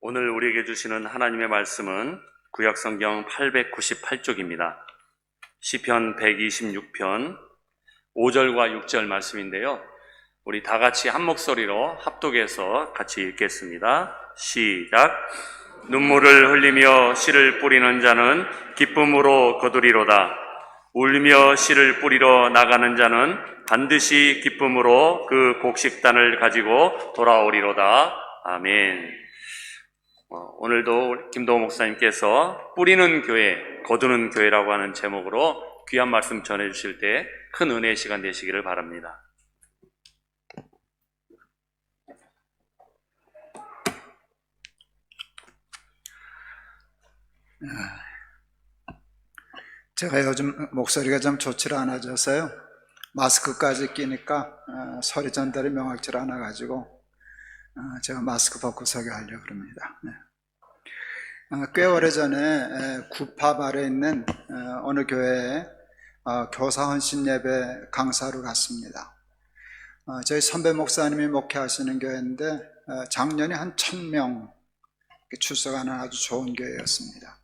오늘 우리에게 주시는 하나님의 말씀은 구약성경 898쪽입니다. 시편 126편 5절과 6절 말씀인데요. 우리 다 같이 한 목소리로 합독해서 같이 읽겠습니다. 시작. 눈물을 흘리며 씨를 뿌리는 자는 기쁨으로 거두리로다. 울며 씨를 뿌리러 나가는 자는 반드시 기쁨으로 그 곡식단을 가지고 돌아오리로다. 아멘. 오늘도 김도호 목사님께서 뿌리는 교회, 거두는 교회라고 하는 제목으로 귀한 말씀 전해주실 때 큰 은혜의 시간 되시기를 바랍니다. 제가 요즘 목소리가 좀 좋지 않아져서요. 마스크까지 끼니까 소리 전달이 명확치 않아가지고 제가 마스크 벗고 설교하려고 그럽니다. 꽤 오래전에 구파 발에 있는 어느 교회에 교사 헌신 예배 강사로 갔습니다. 저희 선배 목사님이 목회하시는 교회인데 작년에 한 1000명 출석하는 아주 좋은 교회였습니다.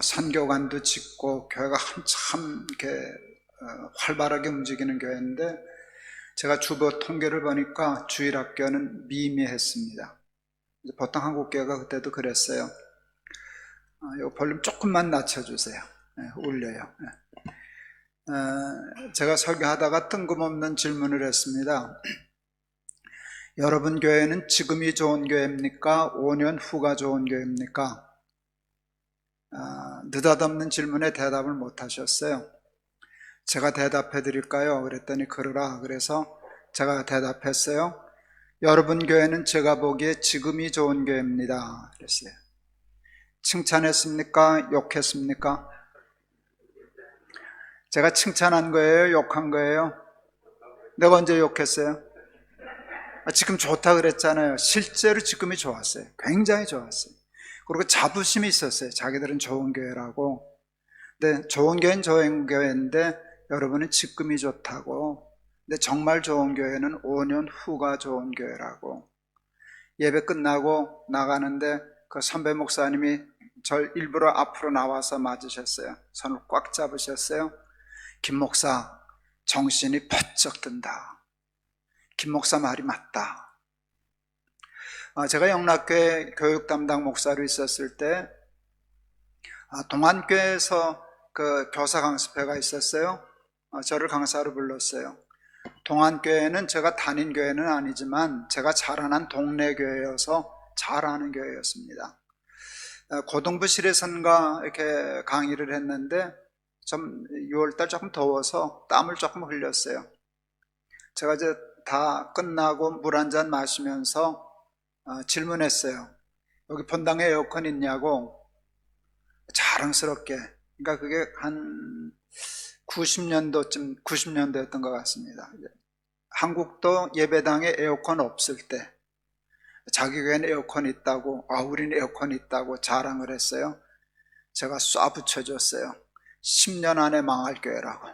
선교관도 짓고 교회가 한참 이렇게 활발하게 움직이는 교회인데 제가 주보 통계를 보니까 주일학교는 미미했습니다. 보통 한국 교회가 그때도 그랬어요. 이 볼륨 조금만 낮춰주세요. 울려요. 제가 설교하다가 뜬금없는 질문을 했습니다. 여러분 교회는 지금이 좋은 교회입니까? 5년 후가 좋은 교회입니까? 느닷없는 질문에 대답을 못 하셨어요. 제가 대답해 드릴까요? 그랬더니 그러라. 그래서 제가 대답했어요. 여러분 교회는 제가 보기에 지금이 좋은 교회입니다. 그랬어요. 칭찬했습니까? 욕했습니까? 제가 칭찬한 거예요? 욕한 거예요? 내가 언제 욕했어요? 지금 좋다 그랬잖아요. 실제로 지금이 좋았어요. 굉장히 좋았어요. 그리고 자부심이 있었어요. 자기들은 좋은 교회라고. 근데 좋은 교회는 좋은 교회인데 여러분은 지금이 좋다고. 근데 정말 좋은 교회는 5년 후가 좋은 교회라고. 예배 끝나고 나가는데 그 선배 목사님이 절 일부러 앞으로 나와서 맞으셨어요. 손을 꽉 잡으셨어요. 김 목사, 정신이 번쩍 든다. 김 목사 말이 맞다. 제가 영락교회 교육 담당 목사로 있었을 때 동안교회에서 그 교사 강습회가 있었어요. 저를 강사로 불렀어요. 동안교회는 제가 다닌 교회는 아니지만 제가 자라난 동네 교회여서 잘 아는 교회였습니다. 고등부실에선가 이렇게 강의를 했는데 좀 6월달 조금 더워서 땀을 조금 흘렸어요. 제가 이제 다 끝나고 물 한 잔 마시면서 질문했어요. 여기 본당에 에어컨 있냐고. 자랑스럽게. 그러니까 그게 한 90년도였던 것 같습니다. 한국도 예배당에 에어컨 없을 때 자기 교회는 에어컨 있다고, 우리는 에어컨 있다고 자랑을 했어요. 제가 쏴 붙여줬어요. 10년 안에 망할 교회라고.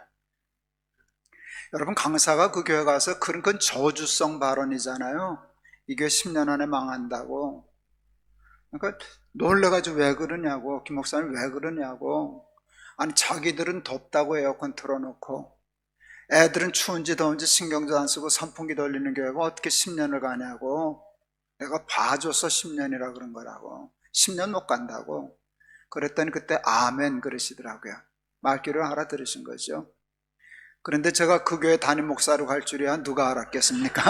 여러분, 강사가 그 교회 가서 그건 저주성 발언이잖아요. 이 교회 10년 안에 망한다고. 그러니까 놀래가지고 왜 그러냐고. 김 목사님 왜 그러냐고. 아니, 자기들은 덥다고 에어컨 틀어놓고 애들은 추운지 더운지 신경도 안 쓰고 선풍기 돌리는 교회가 어떻게 10년을 가냐고. 내가 봐줘서 10년이라 그런 거라고. 10년 못 간다고. 그랬더니 그때 아멘 그러시더라고요. 말귀를 알아들으신 거죠. 그런데 제가 그 교회 담임 목사로 갈 줄이야 누가 알았겠습니까?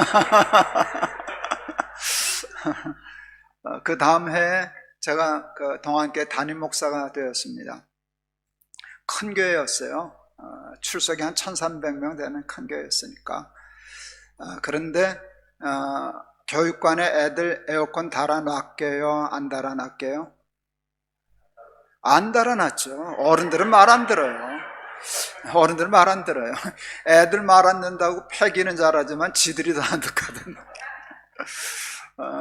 그 다음 해에 제가 그 동안교회 담임 목사가 되었습니다. 큰 교회였어요. 출석이 한 1300명 되는 큰 교회였으니까. 그런데 교육관에 애들 에어컨 달아놨게요? 안 달아놨게요? 안 달아놨죠. 어른들은 말 안 들어요. 어른들 말 안 들어요. 애들 말 안 듣는다고 패기는 잘하지만 지들이 더 안 듣거든요.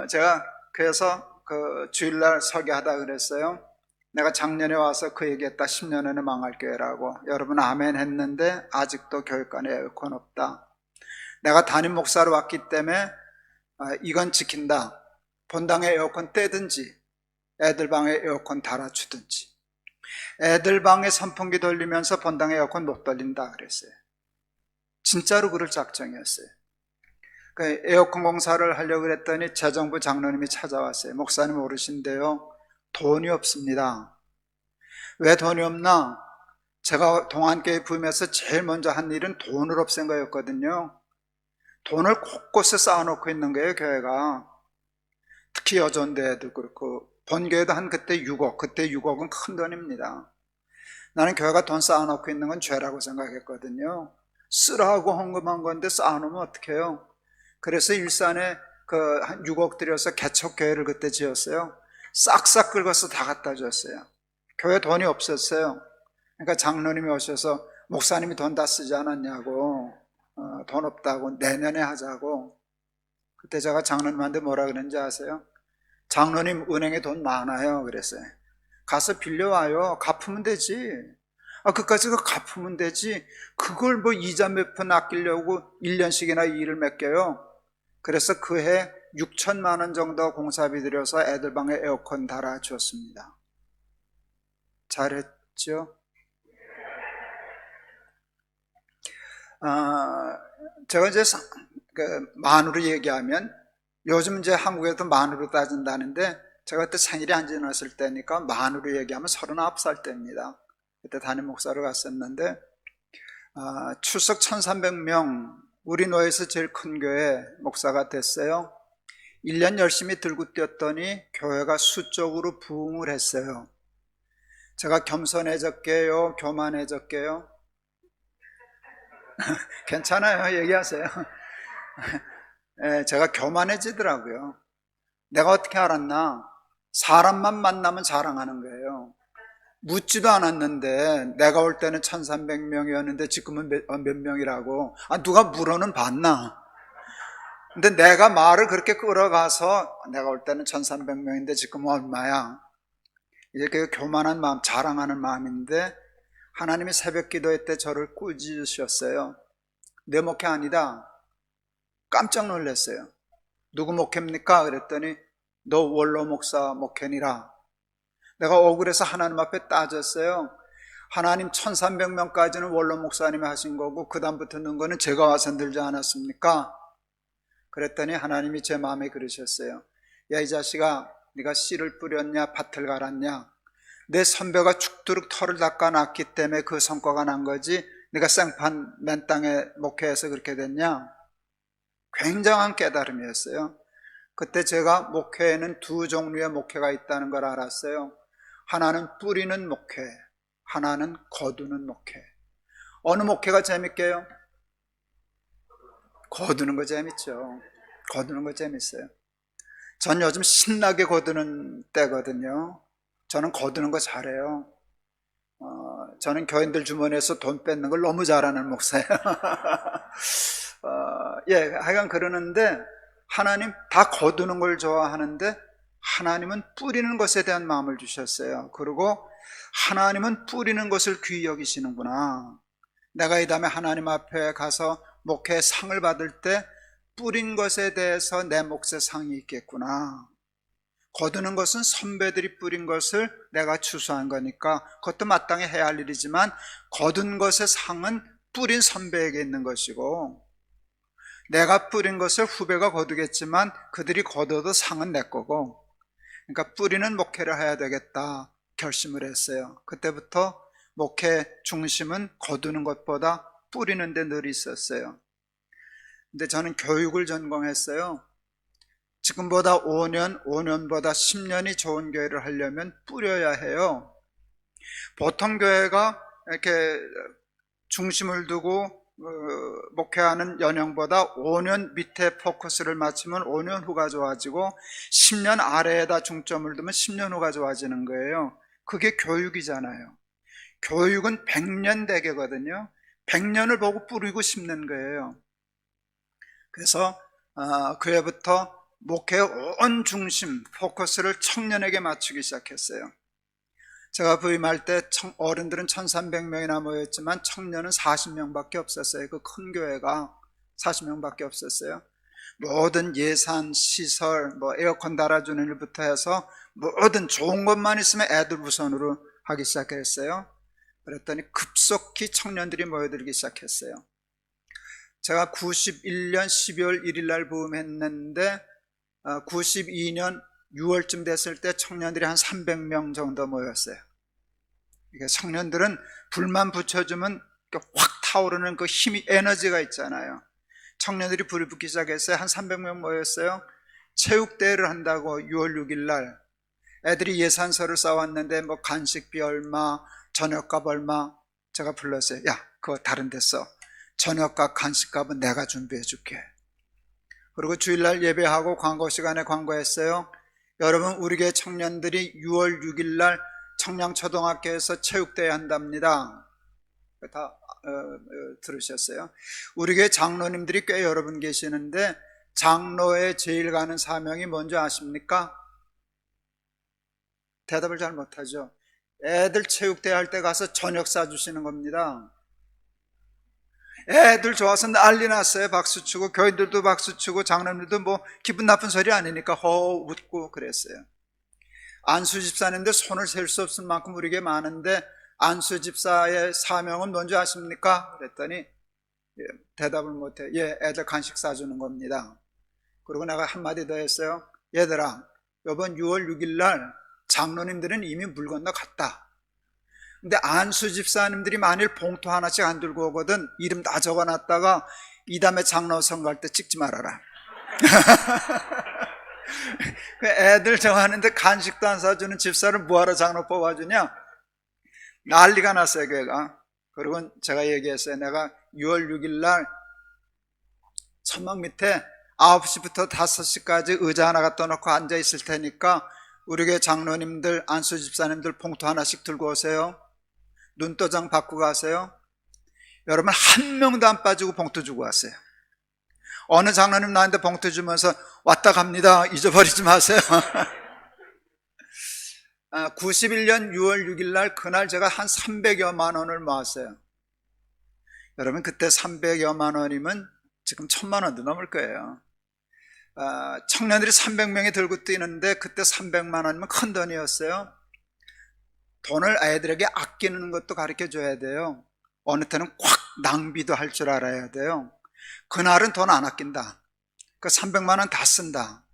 제가 그래서 그 주일날 설교하다 그랬어요. 내가 작년에 와서 그 얘기했다. 10년 안에 망할 교회라고. 여러분 아멘 했는데 아직도 교육관에 에어컨 없다. 내가 담임 목사로 왔기 때문에 이건 지킨다. 본당에 에어컨 떼든지 애들 방에 에어컨 달아주든지, 애들 방에 선풍기 돌리면서 본당에 에어컨 못 돌린다 그랬어요. 진짜로 그럴 작정이었어요. 그 에어컨 공사를 하려고 그랬더니 재정부 장로님이 찾아왔어요. 목사님 오르신데요, 돈이 없습니다. 왜 돈이 없나? 제가 동안교회 부임해서 제일 먼저 한 일은 돈을 없앤 거였거든요. 돈을 곳곳에 쌓아놓고 있는 거예요, 교회가. 특히 여전대도 그렇고, 본교회도 한 그때 6억, 그때 6억은 큰 돈입니다. 나는 교회가 돈 쌓아놓고 있는 건 죄라고 생각했거든요. 쓰라고 헌금한 건데 쌓아놓으면 어떡해요? 그래서 일산에 한 6억 들여서 개척교회를 그때 지었어요. 싹싹 긁어서 다 갖다 줬어요. 교회 돈이 없었어요. 그러니까 장로님이 오셔서 목사님이 돈 다 쓰지 않았냐고, 돈 없다고, 내년에 하자고. 그때 제가 장로님한테 뭐라 그랬는지 아세요? 장로님 은행에 돈 많아요 그랬어요. 가서 빌려와요. 갚으면 되지. 그까지 갚으면 되지. 그걸 뭐 이자 몇 푼 아끼려고 1년씩이나 일을 맡겨요. 그래서 그 해 6천만 원 정도 공사비 들여서 애들 방에 에어컨 달아주었습니다. 잘했죠? 제가 이제 만으로 얘기하면, 요즘 이제 한국에도 만으로 따진다는데, 제가 그때 생일이 안 지났을 때니까 만으로 얘기하면 39살 때입니다. 그때 담임 목사로 갔었는데, 출석 1300명, 우리 노예에서 제일 큰 교회 목사가 됐어요. 1년 열심히 들고 뛰었더니 교회가 수적으로 부흥을 했어요. 제가 겸손해졌게요, 교만해졌게요? 괜찮아요, 얘기하세요. 제가 교만해지더라고요. 내가 어떻게 알았나? 사람만 만나면 자랑하는 거예요. 묻지도 않았는데, 내가 올 때는 1300명이었는데 지금은 몇 명이라고. 누가 물어는 봤나? 근데 내가 말을 그렇게 끌어가서, 내가 올 때는 1300명인데 지금은 얼마야? 이제 그 교만한 마음, 자랑하는 마음인데, 하나님이 새벽 기도회 때 저를 꾸짖으셨어요. 내 목회 아니다. 깜짝 놀랐어요. 누구 목회입니까? 그랬더니 너 원로 목사 목회니라. 내가 억울해서 하나님 앞에 따졌어요. 하나님 1300명까지는 원로 목사님이 하신 거고 그 다음부터 는 거는 제가 와서 늘지 않았습니까? 그랬더니 하나님이 제 마음에 그러셨어요. 야, 이 자식아, 네가 씨를 뿌렸냐 밭을 갈았냐? 내 선배가 죽도록 털을 닦아놨기 때문에 그 성과가 난 거지, 네가 생판 맨 땅에 목회해서 그렇게 됐냐? 굉장한 깨달음이었어요. 그때 제가 목회에는 두 종류의 목회가 있다는 걸 알았어요. 하나는 뿌리는 목회, 하나는 거두는 목회. 어느 목회가 재밌게요? 거두는 거 재밌죠. 거두는 거 재밌어요. 전 요즘 신나게 거두는 때거든요. 저는 거두는 거 잘해요. 저는 교인들 주머니에서 돈 뺏는 걸 너무 잘하는 목사예요. 하여간 그러는데, 하나님 다 거두는 걸 좋아하는데 하나님은 뿌리는 것에 대한 마음을 주셨어요. 그리고 하나님은 뿌리는 것을 귀히 여기시는구나. 내가 이 다음에 하나님 앞에 가서 목회 상을 받을 때 뿌린 것에 대해서 내 몫에 상이 있겠구나. 거두는 것은 선배들이 뿌린 것을 내가 추수한 거니까 그것도 마땅히 해야 할 일이지만, 거둔 것의 상은 뿌린 선배에게 있는 것이고, 내가 뿌린 것을 후배가 거두겠지만 그들이 거둬도 상은 내 거고, 그러니까 뿌리는 목회를 해야 되겠다 결심을 했어요. 그때부터 목회 중심은 거두는 것보다 뿌리는 데 늘 있었어요. 근데 저는 교육을 전공했어요. 지금보다 5년보다 10년이 좋은 교회를 하려면 뿌려야 해요. 보통 교회가 이렇게 중심을 두고 목회하는 연령보다 5년 밑에 포커스를 맞추면 5년 후가 좋아지고 10년 아래에다 중점을 두면 10년 후가 좋아지는 거예요. 그게 교육이잖아요. 교육은 100년 대계거든요. 100년을 보고 뿌리고 심는 거예요. 그래서 그 해부터 목회의 온 중심, 포커스를 청년에게 맞추기 시작했어요. 제가 부임할 때 어른들은 1300명이나 모였지만 청년은 40명밖에 없었어요. 그 큰 교회가 40명밖에 없었어요. 모든 예산, 시설, 뭐 에어컨 달아주는 일부터 해서 모든 좋은 것만 있으면 애들 우선으로 하기 시작했어요. 그랬더니 급속히 청년들이 모여들기 시작했어요. 제가 91년 12월 1일 날 부임했는데 92년 6월쯤 됐을 때 청년들이 한 300명 정도 모였어요. 이게 청년들은 불만 붙여주면 확 타오르는 그 힘이, 에너지가 있잖아요. 청년들이 불이 붙기 시작했어요. 한 300명 모였어요. 체육대회를 한다고 6월 6일 날 애들이 예산서를 써왔는데 뭐 간식비 얼마, 저녁값 얼마. 제가 불렀어요. 야, 그거 다른 데 써. 저녁값, 간식값은 내가 준비해 줄게. 그리고 주일날 예배하고 광고 시간에 광고했어요. 여러분, 우리 교회 청년들이 6월 6일 날 청량초등학교에서 체육대회 한답니다. 다 들으셨어요? 우리 교회 장로님들이 꽤 여러분 계시는데 장로의 제일 가는 사명이 뭔지 아십니까? 대답을 잘 못하죠. 애들 체육대회 할 때 가서 저녁 사주시는 겁니다. 애들 좋아서 난리 났어요. 박수 치고, 교인들도 박수 치고, 장로님들도 뭐 기분 나쁜 소리 아니니까 허 웃고 그랬어요. 안수 집사님들 손을 셀 수 없을 만큼 우리 교회 많은데 안수 집사의 사명은 뭔지 아십니까? 그랬더니 대답을 못해. 예, 애들 간식 사주는 겁니다. 그리고 내가 한마디 더 했어요. 얘들아, 이번 6월 6일 날 장로님들은 이미 물 건너 갔다. 근데 안수 집사님들이 만일 봉투 하나씩 안 들고 오거든 이름 다 적어놨다가 이 다음에 장로 선거 할 때 찍지 말아라. 애들 정하는데 간식도 안 사주는 집사를 뭐하러 장로 뽑아주냐? 난리가 났어요, 걔가. 그리고 제가 얘기했어요. 내가 6월 6일 날 천막 밑에 9시부터 5시까지 의자 하나 갖다 놓고 앉아 있을 테니까 우리 교회 장로님들, 안수 집사님들 봉투 하나씩 들고 오세요. 눈도장 받고 가세요. 여러분, 한 명도 안 빠지고 봉투 주고 왔어요. 어느 장로님 나한테 봉투 주면서 왔다 갑니다, 잊어버리지 마세요. 91년 6월 6일 날 그날 제가 한 300여만 원을 모았어요. 여러분, 그때 300여만 원이면 지금 1000만 원도 넘을 거예요. 청년들이 300명이 들고 뛰는데 그때 300만 원이면 큰 돈이었어요. 돈을 아이들에게 아끼는 것도 가르쳐 줘야 돼요. 어느 때는 꽉 낭비도 할 줄 알아야 돼요. 그날은 돈 안 아낀다. 그 300만 원 다 쓴다.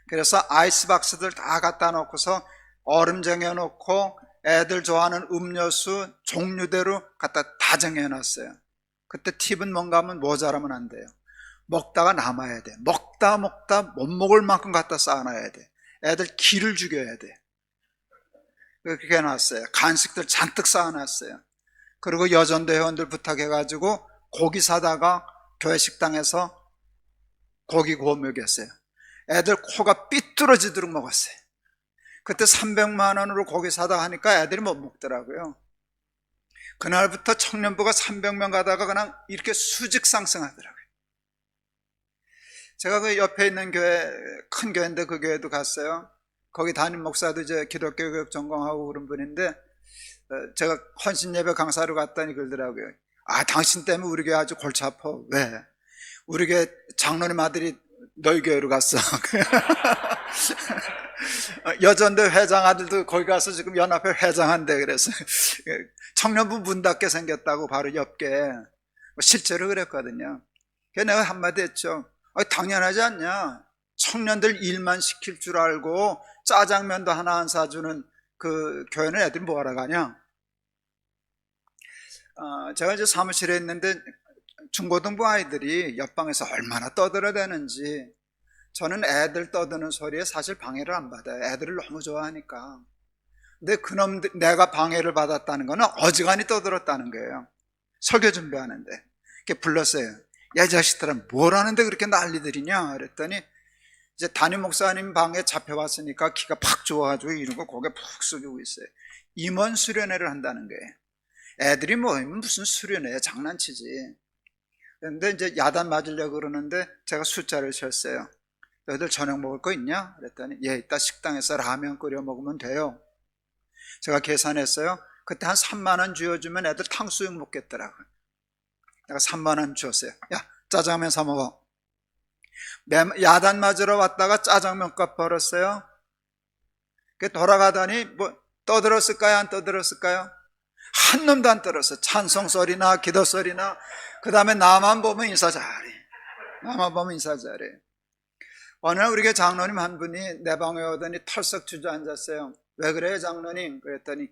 그래서 아이스박스들 다 갖다 놓고서 얼음 정해놓고 애들 좋아하는 음료수 종류대로 갖다 다 정해놨어요. 그때 팁은 뭔가 하면 모자라면 안 돼요. 먹다가 남아야 돼. 먹다 못 먹을 만큼 갖다 쌓아놔야 돼. 애들 기를 죽여야 돼. 그렇게 해놨어요. 간식들 잔뜩 쌓아놨어요. 그리고 여전도 회원들 부탁해가지고 고기 사다가 교회 식당에서 고기 구워 먹였어요. 애들 코가 삐뚤어지도록 먹었어요. 그때 300만 원으로 고기 사다 하니까 애들이 못 먹더라고요. 그날부터 청년부가 300명 가다가 그냥 이렇게 수직 상승하더라고요. 제가 그 옆에 있는 교회, 큰 교회인데 그 교회도 갔어요. 거기 담임 목사도 이제 기독교 교육 전공하고 그런 분인데 제가 헌신 예배 강사로 갔더니 그러더라고요. 아, 당신 때문에 우리 교회 아주 골치 아파. 왜? 우리 교회 장로님 아들이 너희 교회로 갔어. 여전대 회장 아들도 거기 가서 지금 연합회 회장한대. 그래서 청년부 문 닫게 생겼다고 바로 옆게. 실제로 그랬거든요. 그래서 내가 한마디 했죠. 당연하지 않냐? 청년들 일만 시킬 줄 알고 짜장면도 하나 안 사주는 그 교회는 애들이 뭐하러 가냐? 제가 이제 사무실에 있는데 중고등부 아이들이 옆방에서 얼마나 떠들어대는지, 저는 애들 떠드는 소리에 사실 방해를 안 받아요. 애들을 너무 좋아하니까. 근데 그놈들, 내가 방해를 받았다는 거는 어지간히 떠들었다는 거예요. 설교 준비하는데 이렇게 불렀어요. 야, 이 자식들은 뭘 하는데 그렇게 난리들이냐? 그랬더니 이제 담임 목사님 방에 잡혀왔으니까 기가 팍 좋아가지고 이러고 고개 푹 숙이고 있어요. 임원 수련회를 한다는 거예요. 애들이 모이면 무슨 수련회야, 장난치지. 그런데 이제 야단 맞으려고 그러는데 제가 숫자를 쳤어요. 너희들 저녁 먹을 거 있냐? 그랬더니 예, 이따 식당에서 라면 끓여 먹으면 돼요. 제가 계산했어요. 그때 한 3만 원 쥐어주면 애들 탕수육 먹겠더라고요. 내가 3만 원 줬어요. 야, 짜장면 사 먹어. 야단 맞으러 왔다가 짜장면값 벌었어요. 돌아가더니 뭐 떠들었을까요? 안 떠들었을까요? 한 놈도 안 떠들었어. 찬송 소리나 기도 소리나. 그 다음에 나만 보면 인사 잘해. 나만 보면 인사 잘해. 어느 날 우리 교회 장로님 한 분이 내 방에 오더니 털썩 주저앉았어요. 왜 그래요 장로님? 그랬더니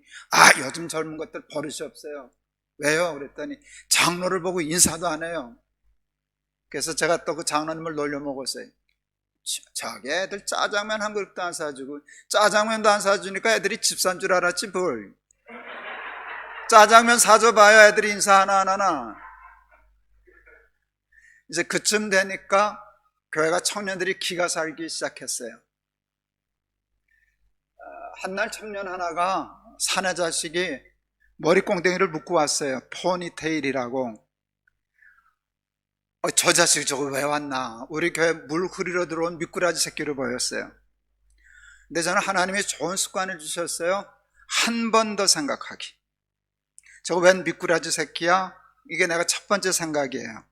요즘 젊은 것들 버릇이 없어요. 왜요? 그랬더니 장로를 보고 인사도 안 해요. 그래서 제가 또 그 장로님을 놀려먹었어요. 저기 애들 짜장면 한 그릇도 안 사주고 짜장면도 안 사주니까 애들이 집 산 줄 알았지 뭘. 짜장면 사줘봐야 애들이 인사 하나 안 하나. 이제 그쯤 되니까 교회가 청년들이 기가 살기 시작했어요. 한날 청년 하나가 사내 자식이 머리꽁댕이를 묶고 왔어요. 포니테일이라고. 저 자식 저거 왜 왔나. 우리 교회 물 흐리러 들어온 미꾸라지 새끼로 보였어요. 근데 저는 하나님이 좋은 습관을 주셨어요. 한 번 더 생각하기. 저거 웬 미꾸라지 새끼야? 이게 내가 첫 번째 생각이에요.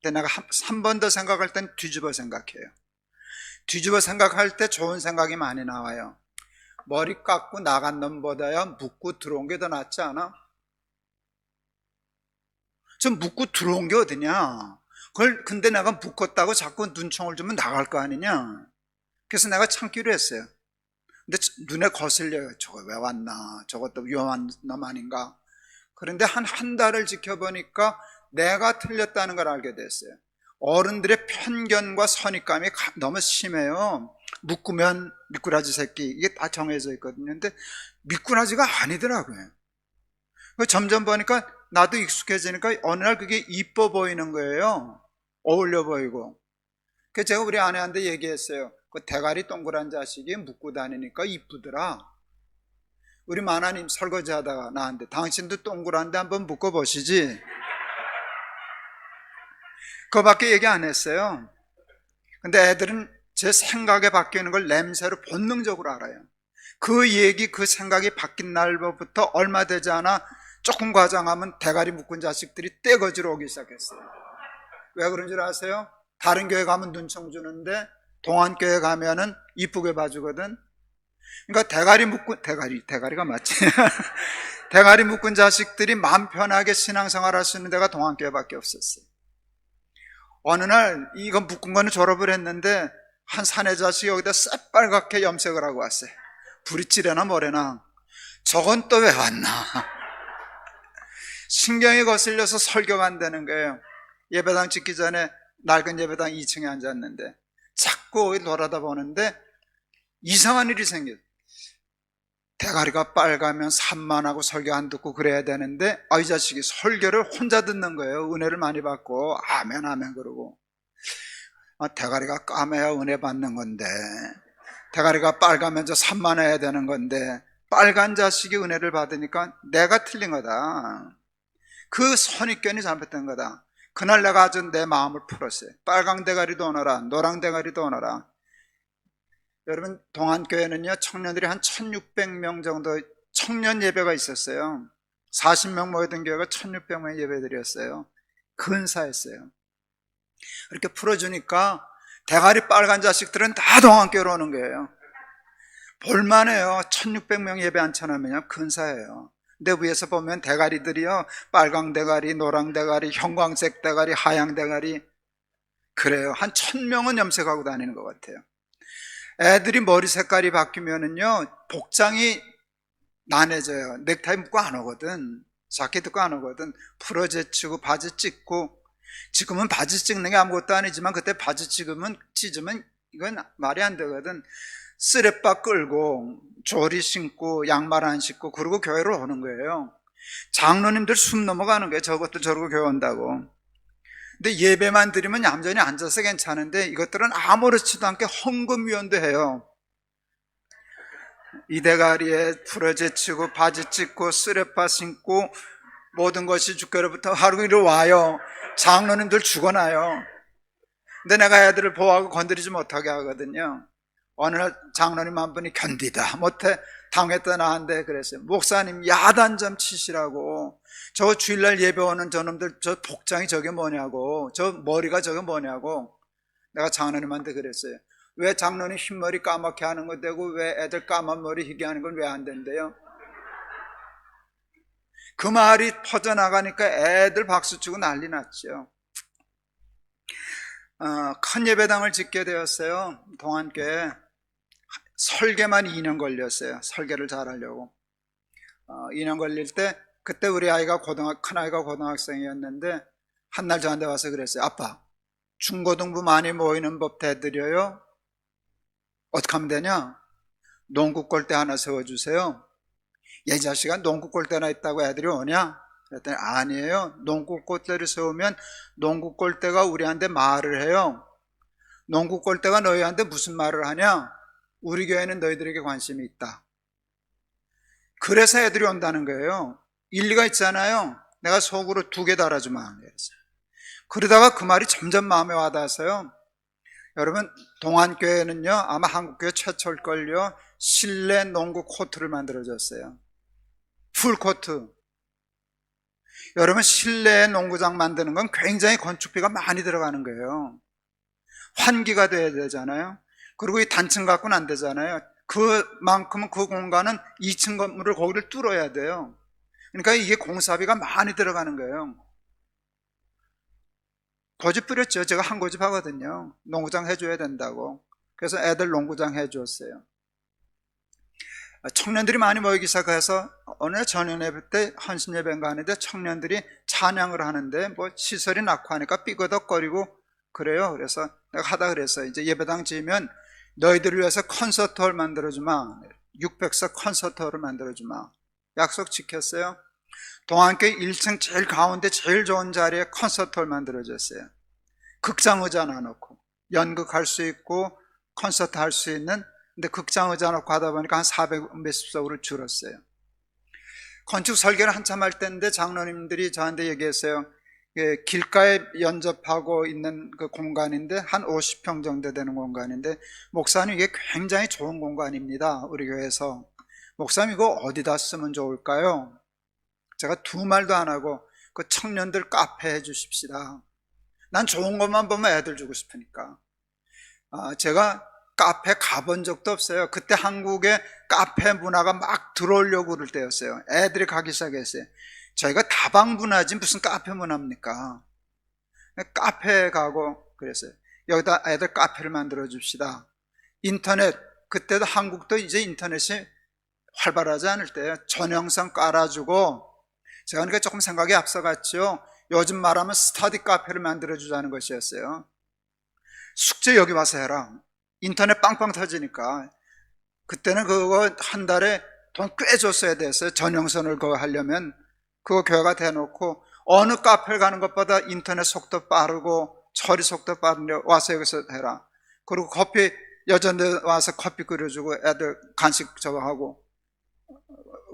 근데 내가 한 번 더 생각할 땐 뒤집어 생각해요. 뒤집어 생각할 때 좋은 생각이 많이 나와요. 머리 깎고 나간 놈보다야 묻고 들어온 게 더 낫지 않아? 저 묻고 들어온 게 어디냐? 근데 내가 묶었다고 자꾸 눈총을 주면 나갈 거 아니냐? 그래서 내가 참기로 했어요. 근데 눈에 거슬려요. 저거 왜 왔나? 저것도 위험한 놈 아닌가? 그런데 한 달을 지켜보니까 내가 틀렸다는 걸 알게 됐어요. 어른들의 편견과 선입감이 너무 심해요. 묶으면 미꾸라지 새끼, 이게 다 정해져 있거든요. 근데 미꾸라지가 아니더라고요. 점점 보니까 나도 익숙해지니까 어느 날 그게 이뻐 보이는 거예요. 어울려 보이고. 그래서 제가 우리 아내한테 얘기했어요. 그 대가리 동그란 자식이 묶고 다니니까 이쁘더라. 우리 마나님 설거지 하다가 나한테 당신도 동그란데 한번 묶어보시지. 그거밖에 얘기 안 했어요. 근데 애들은 제 생각에 바뀌는 걸 냄새로 본능적으로 알아요. 그 얘기, 그 생각이 바뀐 날부터 얼마 되지 않아 조금 과장하면 대가리 묶은 자식들이 떼거지로 오기 시작했어요. 왜 그런 줄 아세요? 다른 교회 가면 눈총 주는데 동안교회 가면은 이쁘게 봐주거든. 그러니까 대가리가 맞지. 대가리 묶은 자식들이 마음 편하게 신앙생활 할 수 있는 데가 동안교회밖에 없었어요. 어느 날 이거 묶은 거는 졸업을 했는데 한 사내 자식이 여기다 새빨갛게 염색을 하고 왔어요. 불이 찌려나 뭐래나. 저건 또 왜 왔나. 신경이 거슬려서 설교가 안 되는 거예요. 예배당 짓기 전에 낡은 예배당 2층에 앉았는데 자꾸 여기 돌아다 보는데 이상한 일이 생겼어요. 대가리가 빨가면 산만하고 설교 안 듣고 그래야 되는데 이 자식이 설교를 혼자 듣는 거예요. 은혜를 많이 받고 아멘 아멘 그러고. 대가리가 까매야 은혜 받는 건데 대가리가 빨가면서 산만해야 되는 건데 빨간 자식이 은혜를 받으니까 내가 틀린 거다. 그 선입견이 잘못된 거다. 그날 내가 아주 내 마음을 풀었어요. 빨강 대가리도 오너라, 노랑 대가리도 오너라. 여러분, 동안교회는요, 청년들이 한 1600명 정도 청년 예배가 있었어요. 40명 모이던 교회가 1600명의 예배드렸어요. 근사했어요. 이렇게 풀어주니까 대가리 빨간 자식들은 다 동안교회로 오는 거예요. 볼만해요. 1600명 예배 앉혀놓으면 근사해요. 근데 위에서 보면 대가리들이요, 빨강 대가리, 노랑 대가리, 형광색 대가리, 하양 대가리, 그래요. 한 1000명은 염색하고 다니는 것 같아요. 애들이 머리 색깔이 바뀌면은요, 복장이 난해져요. 넥타이 묶고 안 오거든. 자켓 입고 안 오거든. 풀어제치고 바지 찢고. 지금은 바지 찍는 게 아무것도 아니지만 그때 바지 찢으면 이건 말이 안 되거든. 쓰레빠 끌고 조리 신고 양말 안 신고 그러고 교회로 오는 거예요. 장로님들 숨 넘어가는 거예요. 저것도 저러고 교회 온다고. 근데 예배만 드리면 얌전히 앉아서 괜찮은데 이것들은 아무렇지도 않게 헌금위원도 해요. 이 대가리에 풀어제치고 바지 찢고 쓰레빠 신고 모든 것이 주께로부터 하루 이루 와요. 장로님들 죽어나요. 근데 내가 애들을 보호하고 건드리지 못하게 하거든요. 어느 날 장로님 한 분이 견디다 못해 당했다 나한테 그랬어요. 목사님 야단 좀 치시라고. 저 주일날 예배 오는 저놈들 저 복장이 저게 뭐냐고, 저 머리가 저게 뭐냐고. 내가 장로님한테 그랬어요. 왜 장로님 흰머리 까맣게 하는 거 되고 왜 애들 까만 머리 희게 하는 건 왜 안 된대요? 그 말이 퍼져나가니까 애들 박수치고 난리 났죠. 큰 예배당을 짓게 되었어요. 동안교회. 설계만 2년 걸렸어요. 설계를 잘하려고. 2년 걸릴 때 그때 우리 아이가 큰아이가 고등학생이었는데 한날 저한테 와서 그랬어요. 아빠, 중고등부 많이 모이는 법 대드려요? 어떻게 하면 되냐? 농구 골대 하나 세워주세요. 이 자식아, 농구 골대나 있다고 애들이 오냐? 그랬더니 아니에요. 농구 골대를 세우면 농구 골대가 우리한테 말을 해요. 농구 골대가 너희한테 무슨 말을 하냐? 우리 교회는 너희들에게 관심이 있다. 그래서 애들이 온다는 거예요. 일리가 있잖아요. 내가 속으로 2개 달아주면. 그러다가 그 말이 점점 마음에 와닿아서요. 여러분, 동안교회는요, 아마 한국교회 최초일걸요, 실내 농구 코트를 만들어줬어요. 풀코트. 여러분, 실내 농구장 만드는 건 굉장히 건축비가 많이 들어가는 거예요. 환기가 돼야 되잖아요. 그리고 이 단층 갖고는 안 되잖아요. 그만큼은 그 공간은 2층 건물을 거기를 뚫어야 돼요. 그러니까 이게 공사비가 많이 들어가는 거예요. 고집 부렸죠. 제가 한 고집 하거든요. 농구장 해줘야 된다고. 그래서 애들 농구장 해줬어요. 청년들이 많이 모이기 시작해서 어느 전연예배 때 헌신예배인가 하는데 청년들이 찬양을 하는데 뭐 시설이 낙후 하니까 삐거덕거리고 그래요. 그래서 내가 하다 그랬어요. 이제 예배당 지으면 너희들을 위해서 콘서트홀 만들어주마. 600석 콘서트홀을 만들어주마. 약속 지켰어요. 동안교회 1층 제일 가운데 제일 좋은 자리에 콘서트홀 만들어줬어요. 극장 의자 놔놓고 연극할 수 있고 콘서트 할 수 있는, 근데 극장 의자 놓고 하다 보니까 한 400몇십 석으로 줄었어요. 건축 설계를 한참 할 때인데 장로님들이 저한테 얘기했어요. 길가에 연접하고 있는 그 공간인데 한 50평 정도 되는 공간인데, 목사님 이게 굉장히 좋은 공간입니다. 우리 교회에서. 목사님 이거 어디다 쓰면 좋을까요? 제가 2말도 안 하고 그 청년들 카페 해주십시다. 난 좋은 것만 보면 애들 주고 싶으니까. 제가 카페 가본 적도 없어요. 그때 한국에 카페 문화가 막 들어오려고 그럴 때였어요. 애들이 가기 시작했어요. 저희가 다방문화지 무슨 카페 문화입니까? 카페 가고 그랬어요. 여기다 애들 카페를 만들어 줍시다. 인터넷, 그때도 한국도 이제 인터넷이 활발하지 않을 때 전형성 깔아주고, 제가 그러니까 조금 생각이 앞서갔죠. 요즘 말하면 스터디 카페를 만들어 주자는 것이었어요. 숙제 여기 와서 해라. 인터넷 빵빵 터지니까. 그때는 그거 한 달에 돈 꽤 줬어야 됐어요. 전용선을 그거 하려면. 그거 교회가 대놓고 어느 카페를 가는 것보다 인터넷 속도 빠르고 처리 속도 빠른데 와서 여기서 해라. 그리고 커피 여전히 와서 커피 끓여주고 애들 간식 저거 하고,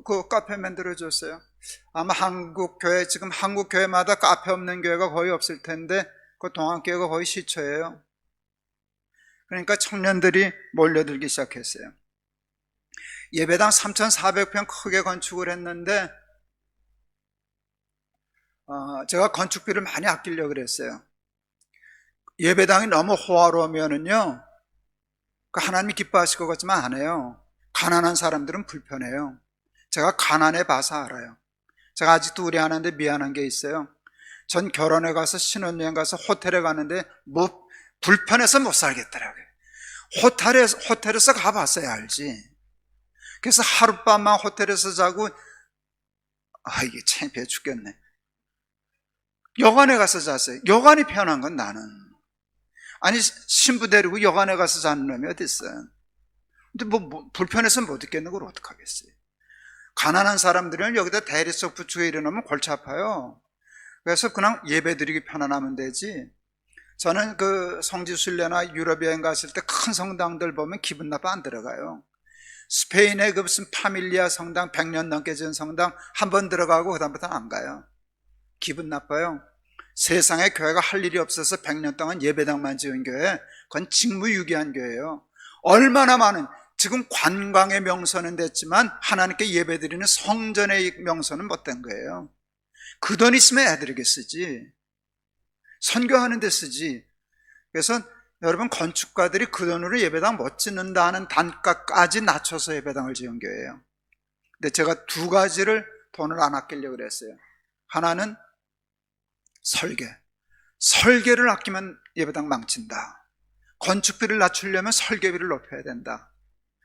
그 카페 만들어줬어요. 아마 한국교회, 지금 한국교회마다 카페 없는 교회가 거의 없을 텐데 그 동안교회가 거의 시초예요. 그러니까 청년들이 몰려들기 시작했어요. 예배당 3,400평 크게 건축을 했는데 제가 건축비를 많이 아끼려고 그랬어요. 예배당이 너무 호화로우면은요, 그 하나님이 기뻐하실 것 같지만 안 해요. 가난한 사람들은 불편해요. 제가 가난해 봐서 알아요. 제가 아직도 우리 하나인데 미안한 게 있어요. 전 결혼해 가서 신혼여행 가서 호텔에 가는데 뭐 불편해서 못 살겠더라고요. 호텔에서 가봤어야 알지. 그래서 하룻밤만 호텔에서 자고, 이게 창피해 죽겠네. 여관에 가서 잤어요. 여관이 편한 건 나는. 아니, 신부 데리고 여관에 가서 자는 놈이 어디 있어요? 근데 뭐 불편해서 못 있겠는 걸 어떡하겠어요. 가난한 사람들은 여기다 대리석 붙이고 이러면 골치 아파요. 그래서 그냥 예배 드리기 편안하면 되지. 저는 그 성지순례나 유럽 여행 갔을 때 큰 성당들 보면 기분 나빠 안 들어가요. 스페인의 그 무슨 파밀리아 성당, 100년 넘게 지은 성당 한 번 들어가고 그다음부터는 안 가요. 기분 나빠요. 세상에 교회가 할 일이 없어서 100년 동안 예배당만 지은 교회, 그건 직무유기한 교회예요. 얼마나 많은, 지금 관광의 명소는 됐지만 하나님께 예배드리는 성전의 명소는 못된 거예요. 그 돈 있으면 애들에게 쓰지, 선교하는 데 쓰지. 그래서 여러분, 건축가들이 그 돈으로 예배당 못 짓는다는 단가까지 낮춰서 예배당을 지은 교회예요. 근데 제가 두 가지를 돈을 안 아끼려고 그랬어요. 하나는 설계를 아끼면 예배당 망친다. 건축비를 낮추려면 설계비를 높여야 된다.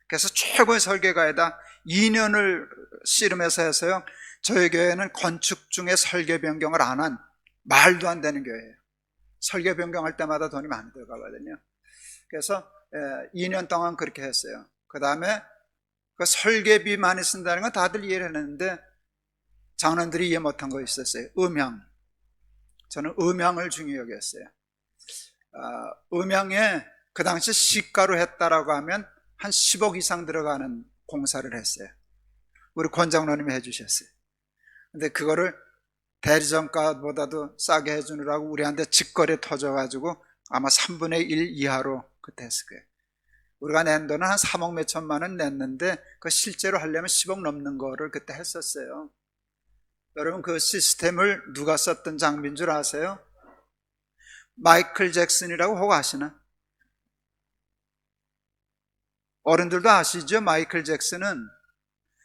그래서 최고의 설계가에다 2년을 씨름해서 해서요, 저희 교회는 건축 중에 설계 변경을 안 한 말도 안 되는 교회예요. 설계 변경할 때마다 돈이 많이 들어가거든요. 그래서 2년 동안 그렇게 했어요. 그 다음에 그 설계비 많이 쓴다는 건 다들 이해를 했는데 장로들이 이해 못한 거 있었어요. 음향. 저는 음향을 중요히 여겼어요. 음향에 그 당시 시가로 했다라고 하면 한 10억 이상 들어가는 공사를 했어요. 우리 권장로님이 해주셨어요. 근데 그거를 대리점가보다도 싸게 해주느라고 우리한테 직거래 터져가지고 아마 3분의 1 이하로 그때 했을 거예요. 우리가 낸 돈은 한 3억 몇 천만 원 냈는데 그 실제로 하려면 10억 넘는 거를 그때 했었어요. 여러분, 그 시스템을 누가 썼던 장비인 줄 아세요? 마이클 잭슨이라고 혹 아시나? 어른들도 아시죠? 마이클 잭슨은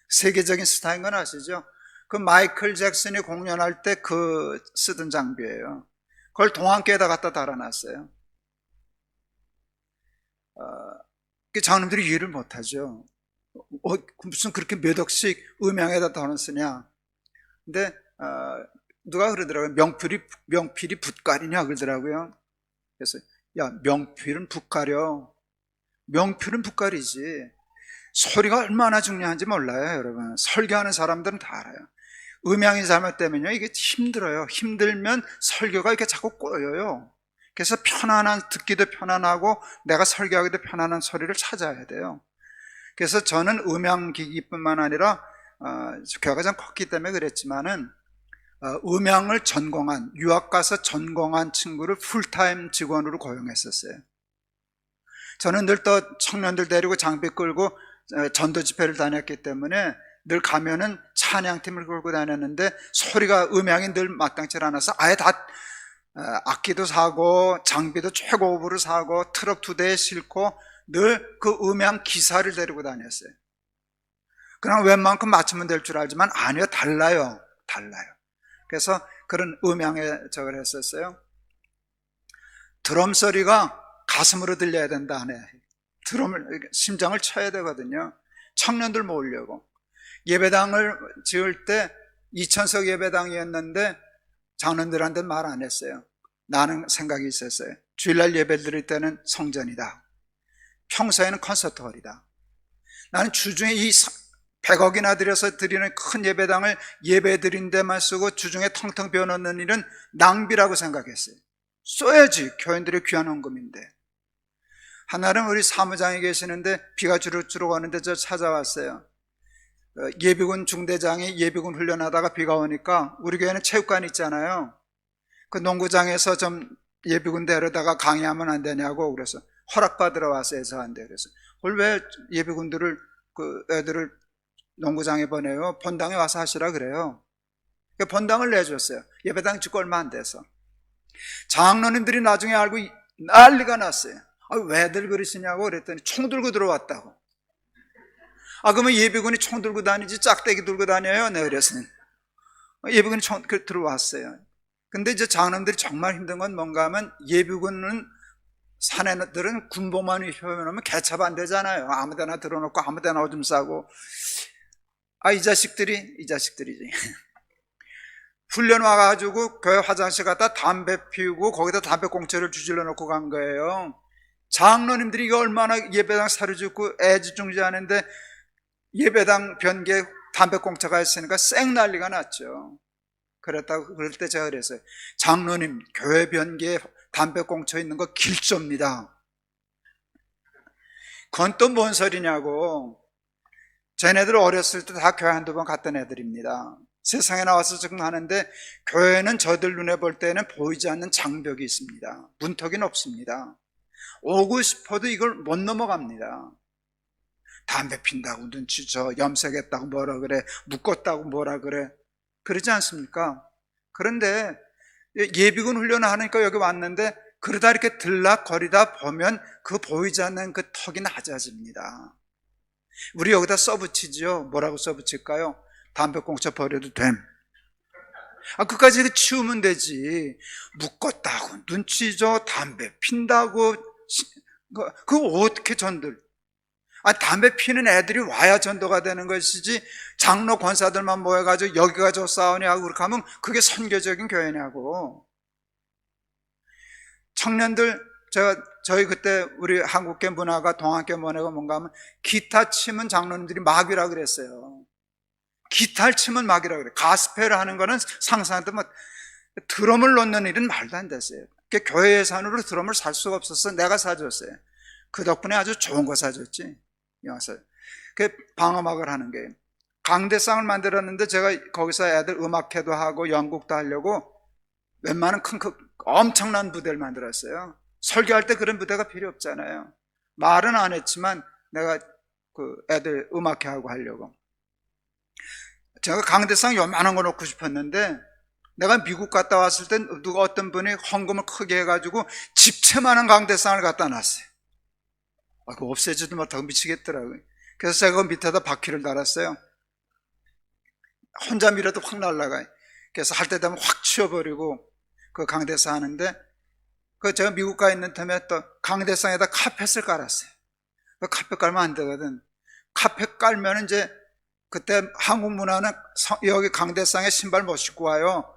세계적인 스타인 건 아시죠? 그 마이클 잭슨이 공연할 때 그 쓰던 장비예요. 그걸 동안교에다 갖다 달아놨어요. 장로님들이 이해를 못하죠. 무슨 그렇게 몇 억씩 음향에다 더 쓰냐. 근데 누가 그러더라고요. 명필이 붓가리냐 그러더라고요. 그래서 야, 명필은 붓가려. 명필은 붓가리지. 소리가 얼마나 중요한지 몰라요, 여러분. 설교하는 사람들은 다 알아요. 음향이 잘못되면요, 이게 힘들어요. 힘들면 설교가 이렇게 자꾸 꼬여요. 그래서 듣기도 편안하고 내가 설교하기도 편안한 소리를 찾아야 돼요. 그래서 저는 음향기기뿐만 아니라 교회가 좀 컸기 때문에 그랬지만은 음향을 전공한, 유학 가서 전공한 친구를 풀타임 직원으로 고용했었어요. 저는 늘 또 청년들 데리고 장비 끌고 전도 집회를 다녔기 때문에 늘 가면은 찬양팀을 끌고 다녔는데 소리가 음향이 늘 마땅치 않아서 아예 다 악기도 사고 장비도 최고급으로 사고 트럭 2대에 싣고 늘 그 음향 기사를 데리고 다녔어요. 그냥 웬만큼 맞추면 될 줄 알지만 아니요, 달라요. 그래서 그런 음향에 저걸 했었어요. 드럼 소리가 가슴으로 들려야 된다 하네. 드럼을, 심장을 쳐야 되거든요. 청년들 모으려고. 예배당을 지을 때 2000석 예배당이었는데 장로들한테 말 안 했어요. 나는 생각이 있었어요. 주일날 예배 드릴 때는 성전이다. 평소에는 콘서트홀이다. 나는 주중에 이 100억이나 들여서 드리는 큰 예배당을 예배 드린 데만 쓰고 주중에 텅텅 비워놓는 일은 낭비라고 생각했어요. 써야지, 교인들의 귀한 헌금인데. 하나는 우리 사무장이 계시는데 비가 주룩주룩 오는데 저 찾아왔어요. 예비군 중대장이 예비군 훈련하다가 비가 오니까 우리 교회는 체육관 있잖아요. 그 농구장에서 좀 예비군 데려다가 강의하면 안 되냐고 그래서 허락받으러 왔어요. 저한테. 그래서 그걸 왜 예비군들을 그 애들을 농구장에 보내요? 본당에 와서 하시라 그래요. 본당을 내줬어요. 예배당 짓고 얼마 안 돼서. 장로님들이 나중에 알고 난리가 났어요. 왜들 그러시냐고 그랬더니 총 들고 들어왔다고. 그러면 예비군이 총 들고 다니지 짝대기 들고 다녀요? 네, 그랬어요. 예비군이 총 들어왔어요. 근데 이제 장로님들이 정말 힘든 건 뭔가 하면 예비군은 사내들은 군복만 입혀놓으면 개첩 안 되잖아요. 아무데나 들어놓고 아무데나 오줌 싸고. 이 자식들이지. 훈련 와가지고 교회 화장실 갔다 담배 피우고 거기다 담배 공짜를 주질러 놓고 간 거예요. 장로님들이 이거 얼마나 예배당 사료짓고 애지중지하는데 예배당 변기에 담배 공짜가 있으니까 쌩 난리가 났죠. 그럴 때 제가 그랬어요. 장로님, 교회 변기에 담배 공짜 있는 거 길조입니다. 그건 또 뭔 소리냐고. 쟤네들 어렸을 때 다 교회 한두 번 갔던 애들입니다. 세상에 나와서 지금 하는데 교회는 저들 눈에 볼 때는 보이지 않는 장벽이 있습니다. 문턱이 높습니다. 오고 싶어도 이걸 못 넘어갑니다. 담배 핀다고 눈치 줘, 염색했다고 뭐라 그래, 묶었다고 뭐라 그래, 그러지 않습니까? 그런데 예비군 훈련을 하니까 여기 왔는데 그러다 이렇게 들락거리다 보면 그 보이지 않는 그 턱이 낮아집니다. 우리 여기다 써붙이죠. 뭐라고 써붙일까요? 담배꽁초 버려도 됨. 그까지 치우면 되지. 묶었다고 눈치 줘 담배 핀다고 그거 어떻게 전들? 담배 피는 애들이 와야 전도가 되는 것이지 장로 권사들만 모여가지고 여기 가지고 싸우냐고 그렇게 하면 그게 선교적인 교회냐고. 청년들 저희 그때 우리 한국계 문화가 동학계 문화가 뭔가 하면 기타 치면 장로님들이 마귀라 그랬어요. 기타를 치면 마귀라 그래. 가스펠을 하는 거는 상상해도 뭐 드럼을 놓는 일은 말도 안 됐어요. 교회 예산으로 드럼을 살 수가 없어서 내가 사줬어요. 그 덕분에 아주 좋은 거 사줬지. 그 방음악을 하는 게 강대상을 만들었는데 제가 거기서 애들 음악회도 하고 연극도 하려고 웬만한 엄청난 무대를 만들었어요. 설교할 때 그런 무대가 필요 없잖아요. 말은 안 했지만 내가 그 애들 음악회 하고 하려고 제가 강대상 요만한 거 놓고 싶었는데 내가 미국 갔다 왔을 때 누가 어떤 분이 헌금을 크게 해가지고 집채만한 강대상을 갖다 놨어요. 그거 없애지도 못하고 미치겠더라고요. 그래서 제가 그 밑에다 바퀴를 달았어요. 혼자 밀어도 확 날아가요. 그래서 할 때 되면 확 치워버리고 그 강대상 하는데 제가 미국 가 있는 틈에 또 강대상에다 카펫을 깔았어요. 그 카펫 깔면 안 되거든. 카펫 깔면 이제 그때 한국 문화는 여기 강대상에 신발 못 신고 와요.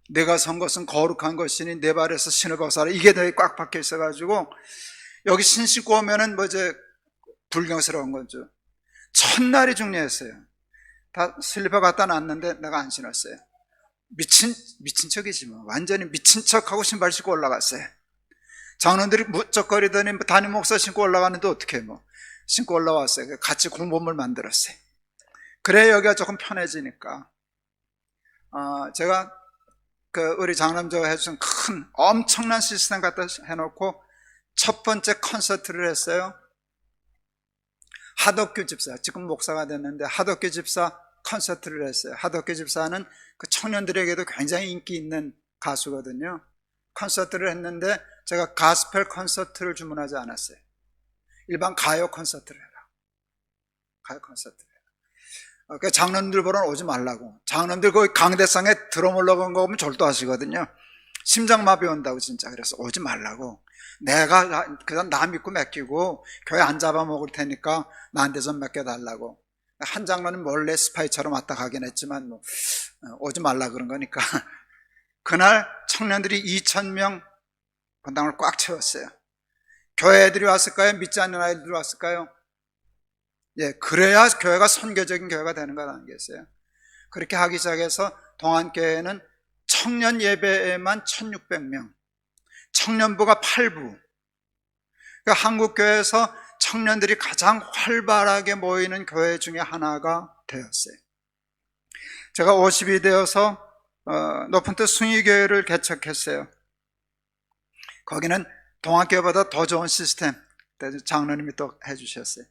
내가 선 것은 거룩한 것이니 내 발에서 신을 벗어라. 이게 되게 꽉 박혀 있어가지고 여기 신 신고 오면은 불경스러운 거죠. 첫날이 중요했어요. 다 슬리퍼 갖다 놨는데 내가 안 신었어요. 미친 척이지 뭐. 완전히 미친 척하고 신발 신고 올라갔어요. 장로들이 무쩍거리더니 담임 목사 신고 올라가는데 어떻게 신고 올라왔어요. 같이 공범을 만들었어요. 그래 여기가 조금 편해지니까. 제가 우리 장남조가 해준 큰 엄청난 시스템 갖다 해놓고 첫 번째 콘서트를 했어요. 하덕규 집사, 지금 목사가 됐는데 하덕규 집사 콘서트를 했어요. 하덕규 집사는 그 청년들에게도 굉장히 인기 있는 가수거든요. 콘서트를 했는데 제가 가스펠 콘서트를 주문하지 않았어요. 일반 가요 콘서트를 해라. 가요 콘서트를 해라. 그러니까 장로님들 보러 오지 말라고. 장로님들 거기 강대상에 드럼 올라간 거 보면 절도하시거든요. 심장마비 온다고 진짜. 그래서 오지 말라고. 내가 그냥 나 믿고 맡기고 교회 안 잡아먹을 테니까 나한테 좀 맡겨달라고. 한 장로는 몰래 스파이처럼 왔다 가긴 했지만 오지 말라 그런 거니까. 그날 청년들이 2,000명 본당을 꽉 채웠어요. 교회 애들이 왔을까요? 믿지 않는 아이들이 왔을까요? 그래야 교회가 선교적인 교회가 되는 거 아니겠어요? 그렇게 하기 시작해서 동안교회는 청년 예배에만 1,600명, 청년부가 8부. 그러니까 한국교회에서 청년들이 가장 활발하게 모이는 교회 중에 하나가 되었어요. 제가 50이 되어서 높은 뜻 숭의교회를 개척했어요. 거기는 동학교회보다 더 좋은 시스템 장로님이 또 해주셨어요.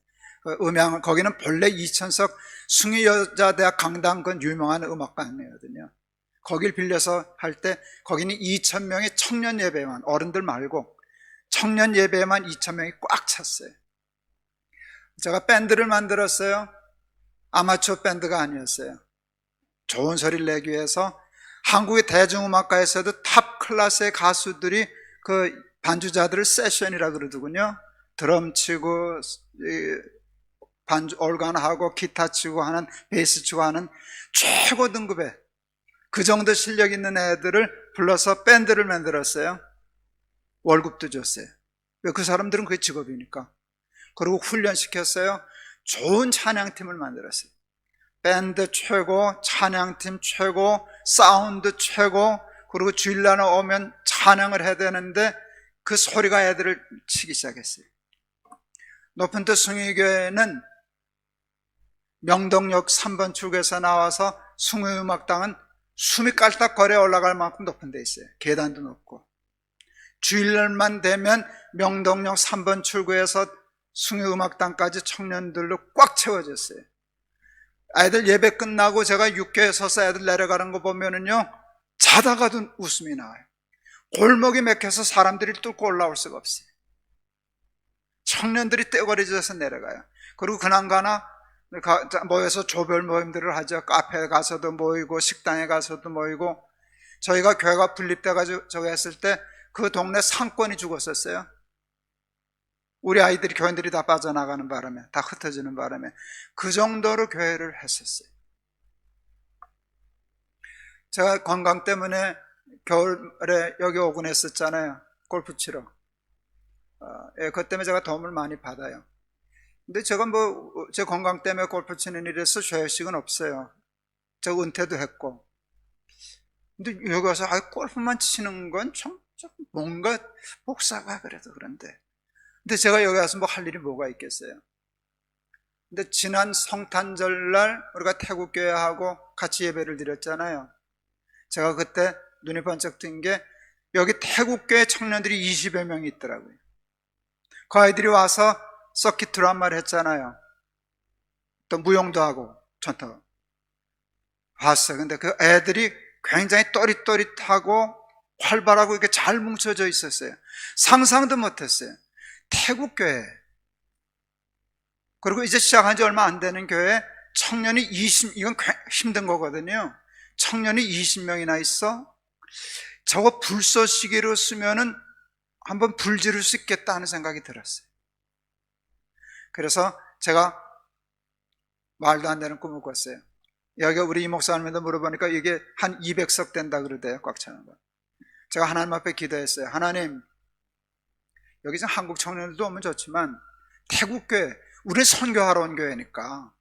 거기는 본래 이천석 숭의여자대학 강당권 유명한 음악관이거든요. 거길 빌려서 할 때 거기는 2,000명의 청년 예배만, 어른들 말고 청년 예배만 2,000명이 꽉 찼어요. 제가 밴드를 만들었어요. 아마추어 밴드가 아니었어요. 좋은 소리를 내기 위해서 한국의 대중음악가에서도 탑 클래스의 가수들이 그 반주자들을 세션이라 그러더군요. 드럼 치고 올간하고 기타 치고 하는, 베이스 치고 하는 최고 등급의 그 정도 실력 있는 애들을 불러서 밴드를 만들었어요. 월급도 줬어요. 왜? 그 사람들은 그게 직업이니까. 그리고 훈련시켰어요. 좋은 찬양팀을 만들었어요. 밴드 최고, 찬양팀 최고, 사운드 최고, 그리고 주일날 오면 찬양을 해야 되는데 그 소리가 애들을 치기 시작했어요. 높은 뜻 숭의교회는 명동역 3번 출구에서 나와서 숭의음악당은 숨이 깔딱거려 올라갈 만큼 높은 데 있어요. 계단도 높고. 주일날만 되면 명동역 3번 출구에서 숭의음악당까지 청년들로 꽉 채워졌어요. 아이들 예배 끝나고 제가 육교에 서서 애들 내려가는 거 보면은요, 자다가도 웃음이 나와요. 골목이 막혀서 사람들이 뚫고 올라올 수가 없어요. 청년들이 떼거리져서 내려가요. 그리고 그나가나 모여서 조별 모임들을 하죠. 카페에 가서도 모이고 식당에 가서도 모이고. 저희가 교회가 분립돼가지고 저거 했을 때 그 동네 상권이 죽었었어요. 우리 아이들이, 교인들이 다 빠져나가는 바람에, 다 흩어지는 바람에 그 정도로 교회를 했었어요. 제가 건강 때문에 겨울에 여기 오곤 했었잖아요. 골프 치러. 예, 그것 때문에 제가 도움을 많이 받아요. 근데 제가 제 건강 때문에 골프 치는 일에서 죄의식은 없어요. 제가 은퇴도 했고. 근데 여기 와서 골프만 치는 건 좀 뭔가 복사가 그래도 그런데. 근데 제가 여기 와서 할 일이 뭐가 있겠어요? 근데 지난 성탄절날 우리가 태국교회하고 같이 예배를 드렸잖아요. 제가 그때 눈이 번쩍 뜬 게 여기 태국교회 청년들이 20여 명이 있더라고요. 그 아이들이 와서 서킷 드라마를 했잖아요. 또 무용도 하고 전투 봤어요. 근데 그 애들이 굉장히 또릿또릿하고 활발하고 이렇게 잘 뭉쳐져 있었어요. 상상도 못했어요. 태국교회, 그리고 이제 시작한 지 얼마 안 되는 교회 청년이 이건 힘든 거거든요. 청년이 20명이나 있어. 저거 불쏘시개로 쓰면은 한번 불 지를 수 있겠다 하는 생각이 들었어요. 그래서 제가 말도 안 되는 꿈을 꿨어요. 여기 우리 이 목사님한테 물어보니까 이게 한 200석 된다 그러대요. 꽉 차는 거. 제가 하나님 앞에 기도했어요. 하나님, 여기 좀 한국 청년들도 오면 좋지만 태국교회, 우리 선교하러 온 교회니까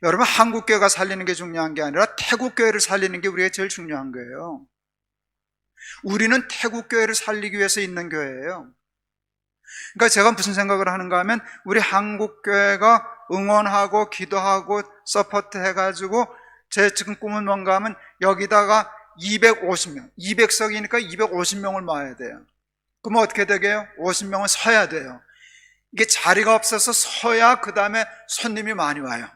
여러분, 한국교회가 살리는 게 중요한 게 아니라 태국교회를 살리는 게 우리가 제일 중요한 거예요. 우리는 태국교회를 살리기 위해서 있는 교회예요. 그러니까 제가 무슨 생각을 하는가 하면 우리 한국교회가 응원하고 기도하고 서포트 해가지고 제 지금 꿈은 뭔가 하면 여기다가 250명, 200석이니까 250명을 모아야 돼요. 그러면 어떻게 되게요? 50명은 서야 돼요. 이게 자리가 없어서 서야 그 다음에 손님이 많이 와요.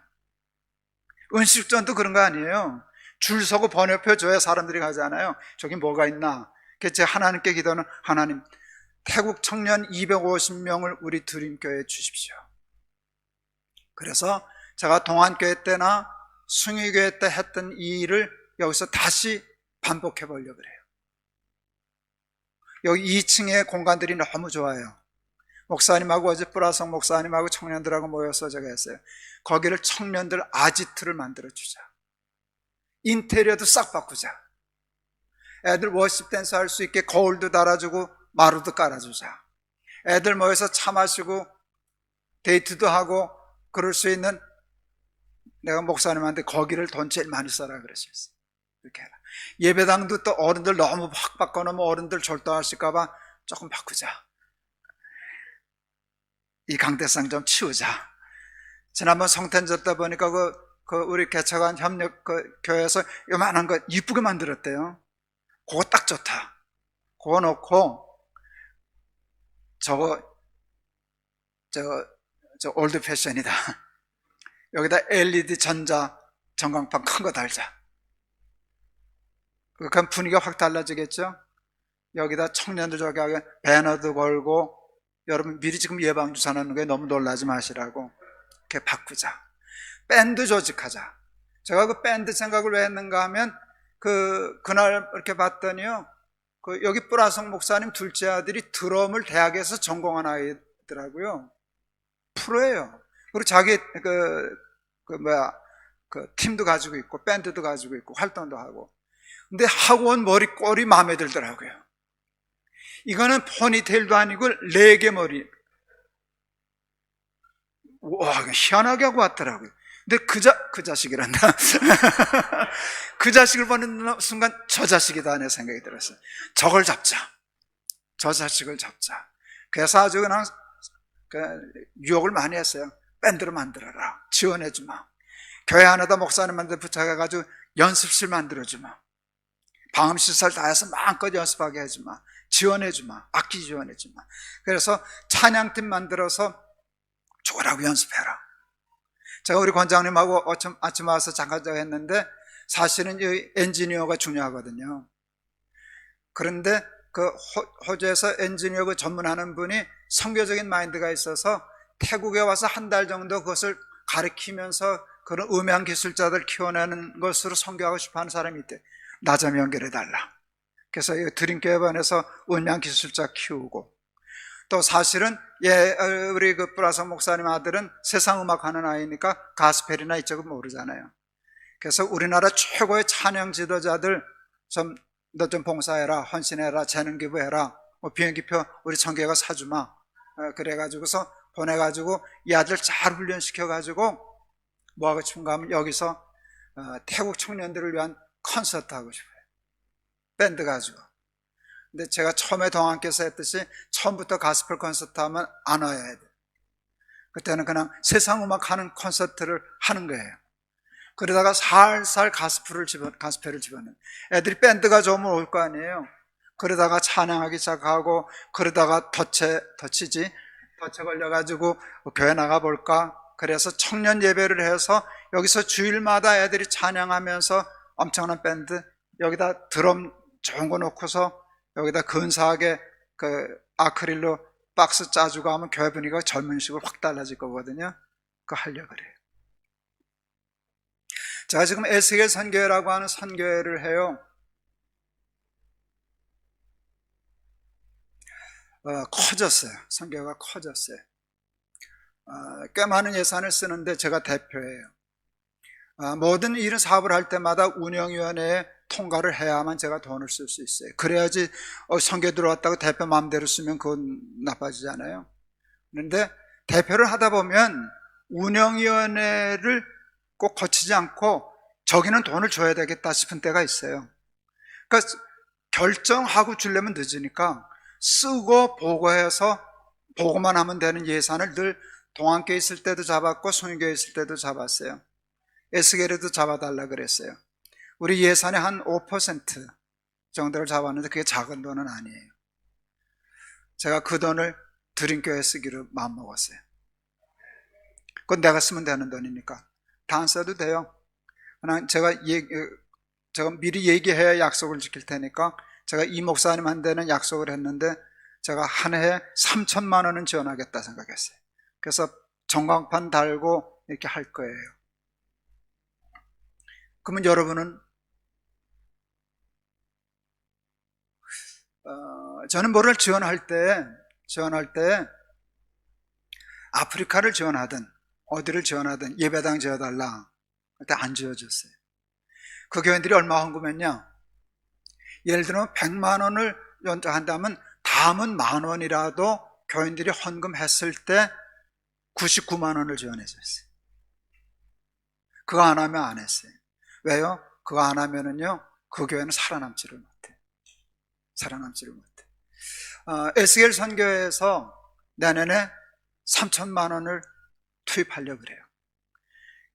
은식전도 그런 거 아니에요. 줄 서고 번호표 줘야 사람들이 가잖아요. 저기 뭐가 있나. 그래서 제가 하나님께 기도는, 하나님, 태국 청년 250명을 우리 드림교회에 주십시오. 그래서 제가 동안교회 때나 숭의교회 때 했던 이 일을 여기서 다시 반복해 보려고 그래요. 여기 2층에 공간들이 너무 좋아요. 목사님하고 어제 뿌라성 목사님하고 청년들하고 모여서 제가 했어요. 거기를 청년들 아지트를 만들어 주자. 인테리어도 싹 바꾸자. 애들 워십 댄스 할 수 있게 거울도 달아주고 마루도 깔아주자. 애들 모여서 차 마시고 데이트도 하고 그럴 수 있는, 내가 목사님한테 거기를 돈 제일 많이 써라 그랬었어요. 이렇게 해라. 예배당도 또 어른들 너무 확 바꿔놓으면 어른들 졸도하실까봐 조금 바꾸자. 이 강대상 좀 치우자. 지난번 성탄절 때 보니까 우리 개척한 협력 교회에서 요만한 거 이쁘게 만들었대요. 그거 딱 좋다. 그거 놓고 저 올드 패션이다. 여기다 LED 전자 전광판 큰 거 달자. 그럼 분위기가 확 달라지겠죠? 여기다 청년들 저기 하게 배너도 걸고, 여러분 미리 지금 예방주사 놓는 거에 너무 놀라지 마시라고 이렇게 바꾸자. 밴드 조직하자. 제가 그 밴드 생각을 왜 했는가 하면 그날 이렇게 봤더니요, 여기 뿌라성 목사님 둘째 아들이 드럼을 대학에서 전공한 아이더라고요. 프로예요. 그리고 자기 팀도 가지고 있고 밴드도 가지고 있고 활동도 하고. 근데 학원 머리 꼴이 마음에 들더라고요. 이거는 포니테일도 아니고 레게 머리. 와, 희한하게 하고 왔더라고요. 근데 그 자식이란다. 그 자식을 보는 순간 저 자식이다 하는 생각이 들었어요. 저걸 잡자. 저 자식을 잡자. 그래서 아주 그냥 유혹을 많이 했어요. 밴드를 만들어라. 지원해주마. 교회 안에다 목사님한테 부탁해가지고 연습실 만들어주마. 방음시설 다 해서 마음껏 연습하게 해주마. 지원해주마. 악기 지원해주마. 그래서 찬양팀 만들어서 죽으라고 연습해라. 제가 우리 권장님하고 아침 와서 잠깐 했는데, 사실은 이 엔지니어가 중요하거든요. 그런데 그 호주에서 엔지니어 전문하는 분이 선교적인 마인드가 있어서 태국에 와서 한 달 정도 그것을 가르치면서 그런 음향 기술자들 키워내는 것으로 선교하고 싶어하는 사람이 있대. 나 좀 연결해달라. 그래서 드림교회반에서 음향 기술자 키우고, 또 사실은 우리 그 브라서 목사님 아들은 세상 음악 하는 아이니까 가스펠이나 이쪽은 모르잖아요. 그래서 우리나라 최고의 찬양 지도자들 너 좀 봉사해라, 헌신해라, 재능 기부해라, 비행기표 우리 청교회가 사주마. 그래가지고서 보내가지고 이 아들 잘 훈련시켜가지고 뭐 하고 싶은가 하면 여기서 태국 청년들을 위한 콘서트 하고 싶어요. 밴드 가지고. 근데 제가 처음에 동안께서 했듯이 처음부터 가스펠 콘서트 하면 안 와야 돼. 그때는 그냥 세상 음악 하는 콘서트를 하는 거예요. 그러다가 살살 가스펠을 집어넣는. 애들이 밴드가 좋으면 올 거 아니에요. 그러다가 찬양하기 시작하고, 그러다가 덫에 걸려가지고 교회 나가볼까? 그래서 청년 예배를 해서 여기서 주일마다 애들이 찬양하면서 엄청난 밴드, 여기다 드럼 좋은 거 놓고서 여기다 근사하게 그 아크릴로 박스 짜주고 하면 교회 분위기가 젊은식으로 확 달라질 거거든요. 그거 하려고 그래요. 제가 지금 에스겔 선교회라고 하는 선교회를 해요. 커졌어요. 선교회가 커졌어요. 꽤 많은 예산을 쓰는데 제가 대표예요. 모든 이런 사업을 할 때마다 운영위원회에 통과를 해야만 제가 돈을 쓸 수 있어요. 그래야지 선교 들어왔다고 대표 마음대로 쓰면 그건 나빠지잖아요. 그런데 대표를 하다 보면 운영위원회를 꼭 거치지 않고 저기는 돈을 줘야 되겠다 싶은 때가 있어요. 그러니까 결정하고 주려면 늦으니까 쓰고 보고해서 보고만 하면 되는 예산을 늘 동안교회 있을 때도 잡았고 송유교회 있을 때도 잡았어요. 에스겔에도 잡아달라 그랬어요. 우리 예산의 한 5% 정도를 잡았는데 그게 작은 돈은 아니에요. 제가 그 돈을 드림교회에 쓰기로 마음먹었어요. 그건 내가 쓰면 되는 돈이니까 다 안 써도 돼요. 그냥 제가 미리 얘기해야 약속을 지킬 테니까 제가 이 목사님한테는 약속을 했는데 제가 한 해에 3천만 원은 지원하겠다 생각했어요. 그래서 전광판 달고 이렇게 할 거예요. 그러면 여러분은 저는 뭐를 지원할 때 아프리카를 지원하든 어디를 지원하든 예배당 지어달라 그때 안 지어줬어요. 그 교인들이 얼마 헌금했냐? 예를 들면 100만 원을 연장한다면 다음은 10,000원이라도 교인들이 헌금했을 때 99만 원을 지원해줬어요. 그거 안 하면 안 했어요. 왜요? 그거 안 하면은요 그 교회는 살아남지를 못해. 에스겔 선교회에서 내년에 3천만 원을 투입하려고 그래요.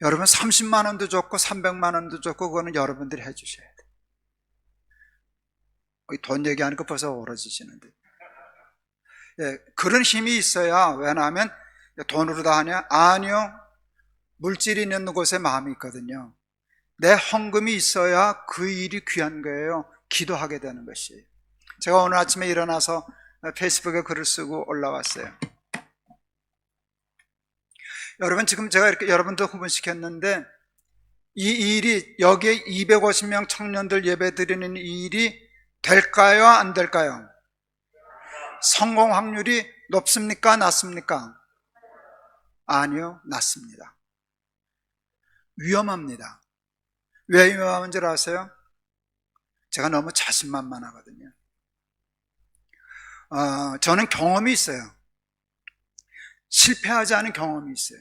여러분 30만 원도 좋고 300만 원도 좋고 그거는 여러분들이 해주셔야 돼요. 돈 얘기하니까 벌써 얼어지시는데. 예, 그런 힘이 있어야. 왜냐하면 돈으로 다 하냐? 아니요. 물질이 있는 곳에 마음이 있거든요. 내 헌금이 있어야 그 일이 귀한 거예요. 기도하게 되는 것이. 제가 오늘 아침에 일어나서 페이스북에 글을 쓰고 올라왔어요. 여러분 지금 제가 이렇게 여러분들 후원시켰는데 이 일이 여기에 250명 청년들 예배 드리는 이 일이 될까요? 안 될까요? 성공 확률이 높습니까? 낮습니까? 아니요, 낮습니다. 위험합니다. 왜 위험한 줄 아세요? 제가 너무 자신만만하거든요. 저는 경험이 있어요. 실패하지 않은 경험이 있어요.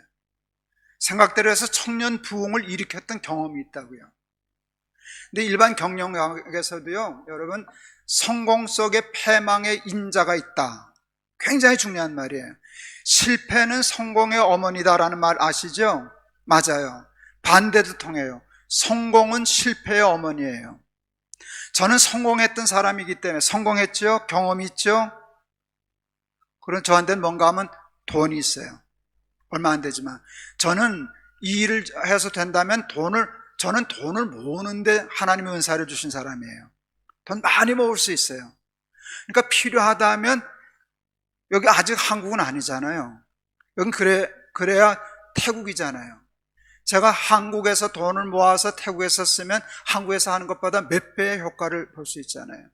생각대로 해서 청년 부흥을 일으켰던 경험이 있다고요. 근데 일반 경영학에서도요, 여러분, 성공 속에 패망의 인자가 있다. 굉장히 중요한 말이에요. 실패는 성공의 어머니다라는 말 아시죠? 맞아요. 반대도 통해요. 성공은 실패의 어머니예요. 저는 성공했던 사람이기 때문에 성공했죠? 경험이 있죠? 그럼 저한테는 뭔가 하면 돈이 있어요. 얼마 안 되지만 저는 이 일을 해서 된다면 저는 돈을 모으는데 하나님의 은사를 주신 사람이에요. 돈 많이 모을 수 있어요. 그러니까 필요하다면 여기 아직 한국은 아니잖아요. 여긴 그래야 태국이잖아요. 제가 한국에서 돈을 모아서 태국에서 쓰면 한국에서 하는 것보다 몇 배의 효과를 볼 수 있잖아요.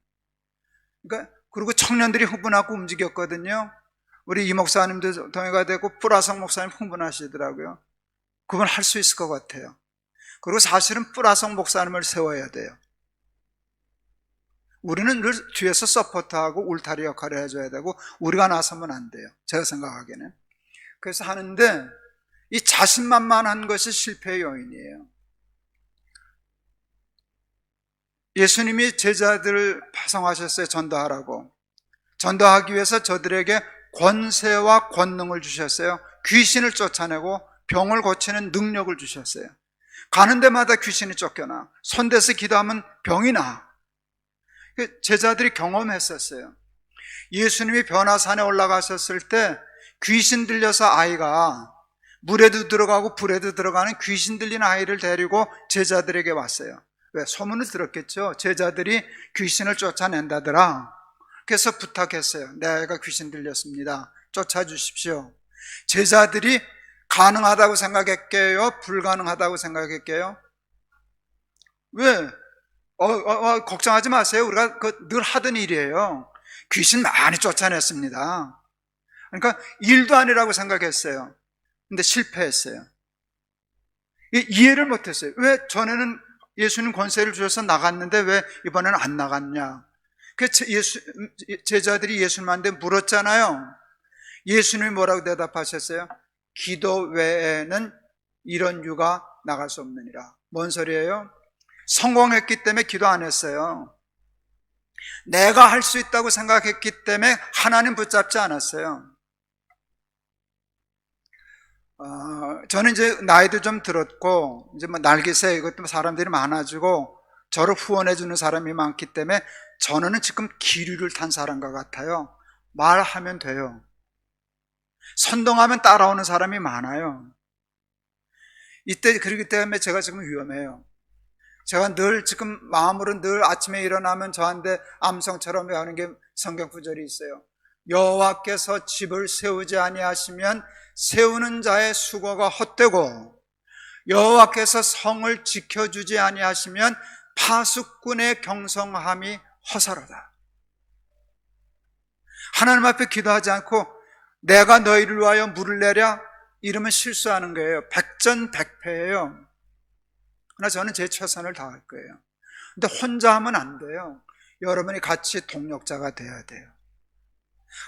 그러니까 그리고 청년들이 흥분하고 움직였거든요. 우리 이 목사님도 동의가 되고 뿌라성 목사님 흥분하시더라고요. 그건 할 수 있을 것 같아요. 그리고 사실은 뿌라성 목사님을 세워야 돼요. 우리는 늘 뒤에서 서포트하고 울타리 역할을 해줘야 되고 우리가 나서면 안 돼요. 제가 생각하기에는. 그래서 하는데 이 자신만만한 것이 실패의 요인이에요. 예수님이 제자들을 파송하셨어요. 전도하라고. 전도하기 위해서 저들에게 권세와 권능을 주셨어요. 귀신을 쫓아내고 병을 고치는 능력을 주셨어요. 가는 데마다 귀신이 쫓겨나. 손대서 기도하면 병이 나. 제자들이 경험했었어요. 예수님이 변화산에 올라가셨을 때 귀신 들려서 아이가 물에도 들어가고 불에도 들어가는 귀신 들린 아이를 데리고 제자들에게 왔어요. 왜? 소문을 들었겠죠. 제자들이 귀신을 쫓아낸다더라. 그래서 부탁했어요. 내 아이가 귀신 들렸습니다. 쫓아주십시오. 제자들이 가능하다고 생각했게요? 불가능하다고 생각했게요? 왜? 걱정하지 마세요. 우리가 늘 하던 일이에요. 귀신 많이 쫓아냈습니다. 그러니까 일도 아니라고 생각했어요. 근데 실패했어요. 이해를 못했어요. 왜 전에는 예수님 권세를 주셔서 나갔는데 왜 이번에는 안 나갔냐? 제자들이 예수님한테 물었잖아요. 예수님이 뭐라고 대답하셨어요? 기도 외에는 이런 유가 나갈 수 없느니라. 뭔 소리예요? 성공했기 때문에 기도 안 했어요. 내가 할 수 있다고 생각했기 때문에 하나님 붙잡지 않았어요. 저는 이제 나이도 좀 들었고, 이제 뭐 날개새 이것도 사람들이 많아지고, 저를 후원해주는 사람이 많기 때문에 저는 지금 기류를 탄 사람과 같아요. 말하면 돼요. 선동하면 따라오는 사람이 많아요. 그렇기 때문에 제가 지금 위험해요. 제가 늘 지금 마음으로 늘 아침에 일어나면 저한테 암송처럼 외우는 게 성경 구절이 있어요. 여호와께서 집을 세우지 아니하시면 세우는 자의 수고가 헛되고 여호와께서 성을 지켜주지 아니하시면 파수꾼의 경성함이 허사로다. 하나님 앞에 기도하지 않고 내가 너희를 위하여 물을 내랴 이러면 실수하는 거예요. 백전백패예요. 그러나 저는 제 최선을 다할 거예요. 근데 혼자 하면 안 돼요. 여러분이 같이 동력자가 돼야 돼요.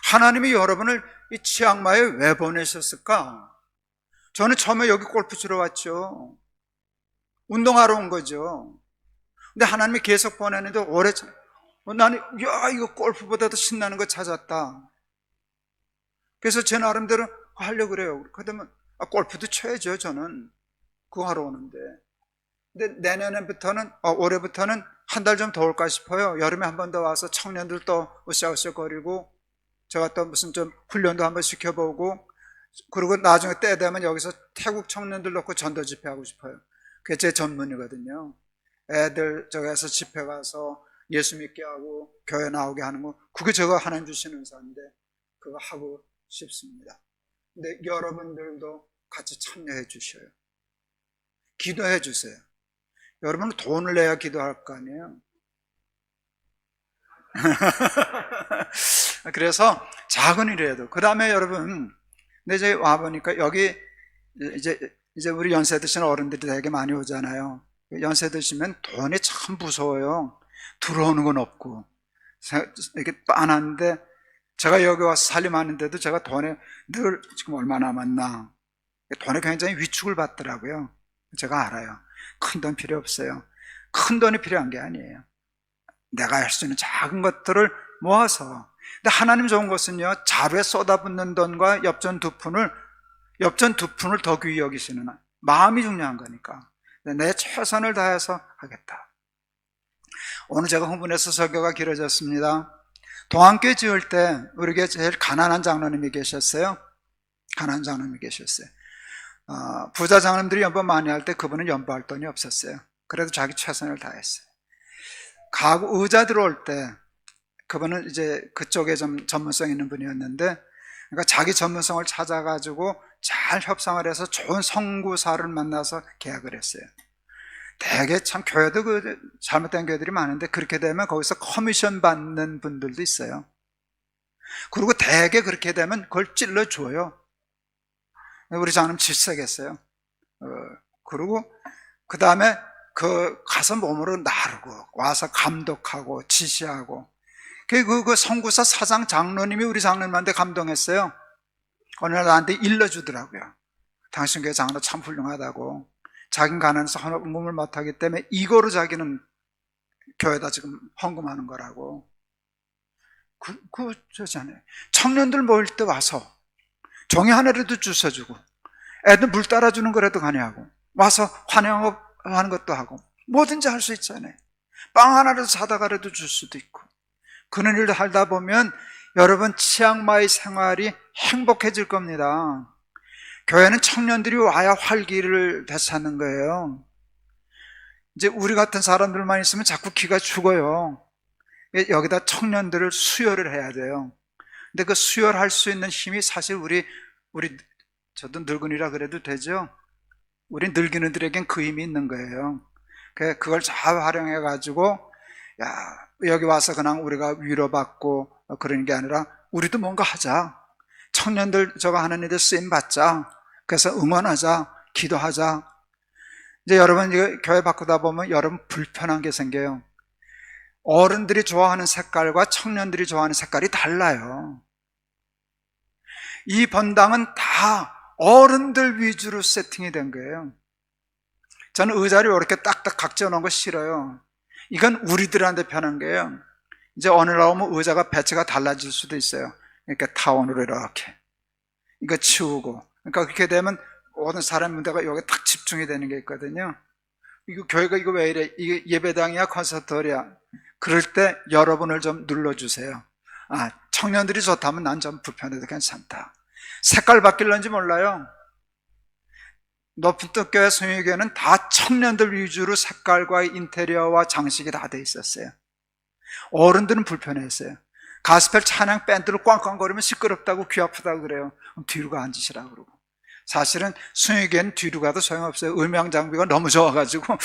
하나님이 여러분을 이 치앙마이에 왜 보내셨을까? 저는 처음에 여기 골프 치러 왔죠. 운동하러 온 거죠. 근데 하나님이 계속 보내는데 나는 이거 골프보다도 신나는 거 찾았다. 그래서 제 나름대로 하려고 그래요. 그러면 골프도 쳐야죠. 저는 그거 하러 오는데. 근데 내년부터는 올해부터는 한 달 좀 더 올까 싶어요. 여름에 한 번 더 와서 청년들 또 으쌰으쌰거리고 제가 또 무슨 좀 훈련도 한번 시켜보고 그리고 나중에 때 되면 여기서 태국 청년들 놓고 전도 집회하고 싶어요. 그게 제 전문이거든요. 애들 저기서 집회 가서 예수 믿게 하고 교회 나오게 하는 거 그게 제가 하나님 주시는 은사인데 그거 하고 싶습니다. 근데 여러분들도 같이 참여해 주셔요. 기도해 주세요. 여러분은 돈을 내야 기도할 거 아니에요. 그래서 작은 일이라도 그 다음에 여러분 근데 이제 와보니까 여기 이제 우리 연세 드시는 어른들이 되게 많이 오잖아요. 연세 드시면 돈이 참 무서워요. 들어오는 건 없고 이렇게 빤한데 제가 여기 와서 살림하는데도 제가 돈에 늘 지금 얼마 남았나 돈에 굉장히 위축을 받더라고요. 제가 알아요. 큰 돈 필요 없어요. 큰 돈이 필요한 게 아니에요. 내가 할 수 있는 작은 것들을 모아서. 근데 하나님 좋은 것은요, 자루에 쏟아붓는 돈과 엽전 두 푼을 더 귀히 여기시는 마음이 중요한 거니까. 내 최선을 다해서 하겠다. 오늘 제가 흥분해서 설교가 길어졌습니다. 동안교회 지을 때 우리에게 제일 가난한 장로님이 계셨어요. 가난한 장로님이 계셨어요. 부자 장로님들이 연보 많이 할 때 그분은 연보할 돈이 없었어요. 그래도 자기 최선을 다했어요. 가구 의자 들어올 때 그분은 이제 그쪽에 좀 전문성 있는 분이었는데, 그러니까 자기 전문성을 찾아가지고 잘 협상을 해서 좋은 선구사를 만나서 계약을 했어요. 대개 참 교회도 그 잘못된 교회들이 많은데, 그렇게 되면 거기서 커미션 받는 분들도 있어요. 그리고 대개 그렇게 되면 그걸 찔러줘요. 우리 장로님 질색했어요. 그리고 그 다음에 가서 몸으로 나르고 와서 감독하고 지시하고. 그 선구사 사장 장로님이 우리 장로님한테 감동했어요. 어느 날 나한테 일러주더라고요. 당신 교회 장로 참 훌륭하다고. 자긴 가난해서 헌금을 못하기 때문에 이거로 자기는 교회에다 지금 헌금하는 거라고. 저잖아요. 청년들 모일 때 와서 종이 하나라도 주워주고, 애들 물 따라주는 거라도 가냐고, 와서 환영하는 것도 하고, 뭐든지 할 수 있잖아요. 빵 하나라도 사다가라도 줄 수도 있고. 그런 일을 하다 보면 여러분 치앙마이 생활이 행복해질 겁니다. 교회는 청년들이 와야 활기를 되찾는 거예요. 이제 우리 같은 사람들만 있으면 자꾸 기가 죽어요. 여기다 청년들을 수혈을 해야 돼요. 근데 그 수혈할 수 있는 힘이 사실 저도 늙은이라 그래도 되죠. 우리 늙은이들에겐 그 힘이 있는 거예요. 그걸 잘 활용해가지고, 여기 와서 그냥 우리가 위로받고 그러는 게 아니라 우리도 뭔가 하자. 청년들 저거 하는 일에 쓰임 받자. 그래서 응원하자, 기도하자. 이제 여러분 이거 교회 바꾸다 보면 여러분 불편한 게 생겨요. 어른들이 좋아하는 색깔과 청년들이 좋아하는 색깔이 달라요. 이 본당은 다 어른들 위주로 세팅이 된 거예요. 저는 의자를 이렇게 딱딱 각져 놓은 거 싫어요. 이건 우리들한테 편한 거예요. 이제 어느 날 오면 의자가 배치가 달라질 수도 있어요. 이렇게 타원으로 이렇게 이거 치우고. 그러니까 그렇게 되면 모든 사람 문제가 여기 딱 집중이 되는 게 있거든요. 이거 교회가 이거 왜 이래? 이게 예배당이야 콘서트홀이야? 그럴 때 여러분을 좀 눌러주세요. 청년들이 좋다면 난 좀 불편해도 괜찮다. 색깔 바뀔런지 몰라요. 높은 뜻교회 성유교회는 다 청년들 위주로 색깔과 인테리어와 장식이 다 돼 있었어요. 어른들은 불편했어요. 가스펠 찬양 밴드를 꽝꽝거리면 시끄럽다고 귀 아프다고 그래요. 그럼 뒤로 가 앉으시라고 그러고. 사실은 성유교회는 뒤로 가도 소용없어요. 음향 장비가 너무 좋아가지고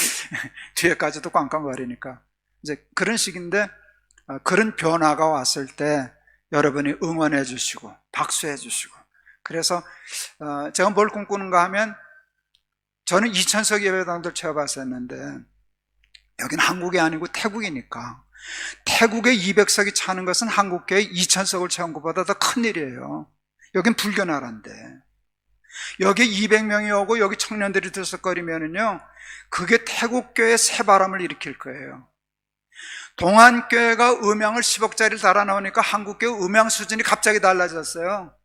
뒤에까지도 꽝꽝거리니까. 이제 그런 식인데, 그런 변화가 왔을 때 여러분이 응원해 주시고 박수해 주시고. 그래서 제가 뭘 꿈꾸는가 하면, 저는 2000석 예배당들 채워봤었는데 여기는 한국이 아니고 태국이니까 태국에 200석이 차는 것은 한국교회 2000석을 채운 것보다 더 큰 일이에요. 여긴 불교 나라인데 여기 200명이 오고 여기 청년들이 들썩거리면은요, 그게 태국교회 새바람을 일으킬 거예요. 동안교회가 음향을 10억짜리를 달아놓으니까 한국교회 음향 수준이 갑자기 달라졌어요.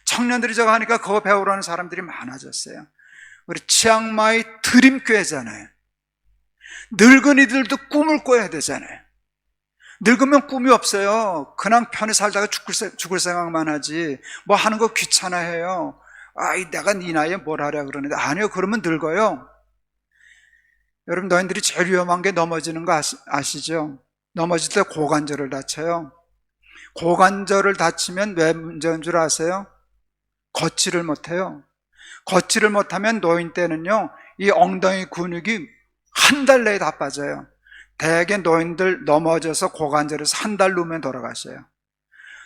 청년들이 저거 하니까 그거 배우라는 사람들이 많아졌어요. 우리 치앙마이 드림교회잖아요. 늙은이들도 꿈을 꿔야 되잖아요. 늙으면 꿈이 없어요. 그냥 편히 살다가 죽을 생각만 하지. 뭐 하는 거 귀찮아해요. 내가 네 나이에 뭘 하랴 그러는데, 아니요, 그러면 늙어요. 여러분, 너희들이 제일 위험한 게 넘어지는 거 아시죠? 넘어질 때 고관절을 다쳐요. 고관절을 다치면 왜 문제인 줄 아세요? 걷지를 못해요. 걷지를 못하면 노인 때는요, 이 엉덩이 근육이 한 달 내에 다 빠져요. 대개 노인들 넘어져서 고관절에서 한 달 누우면 돌아가셔요.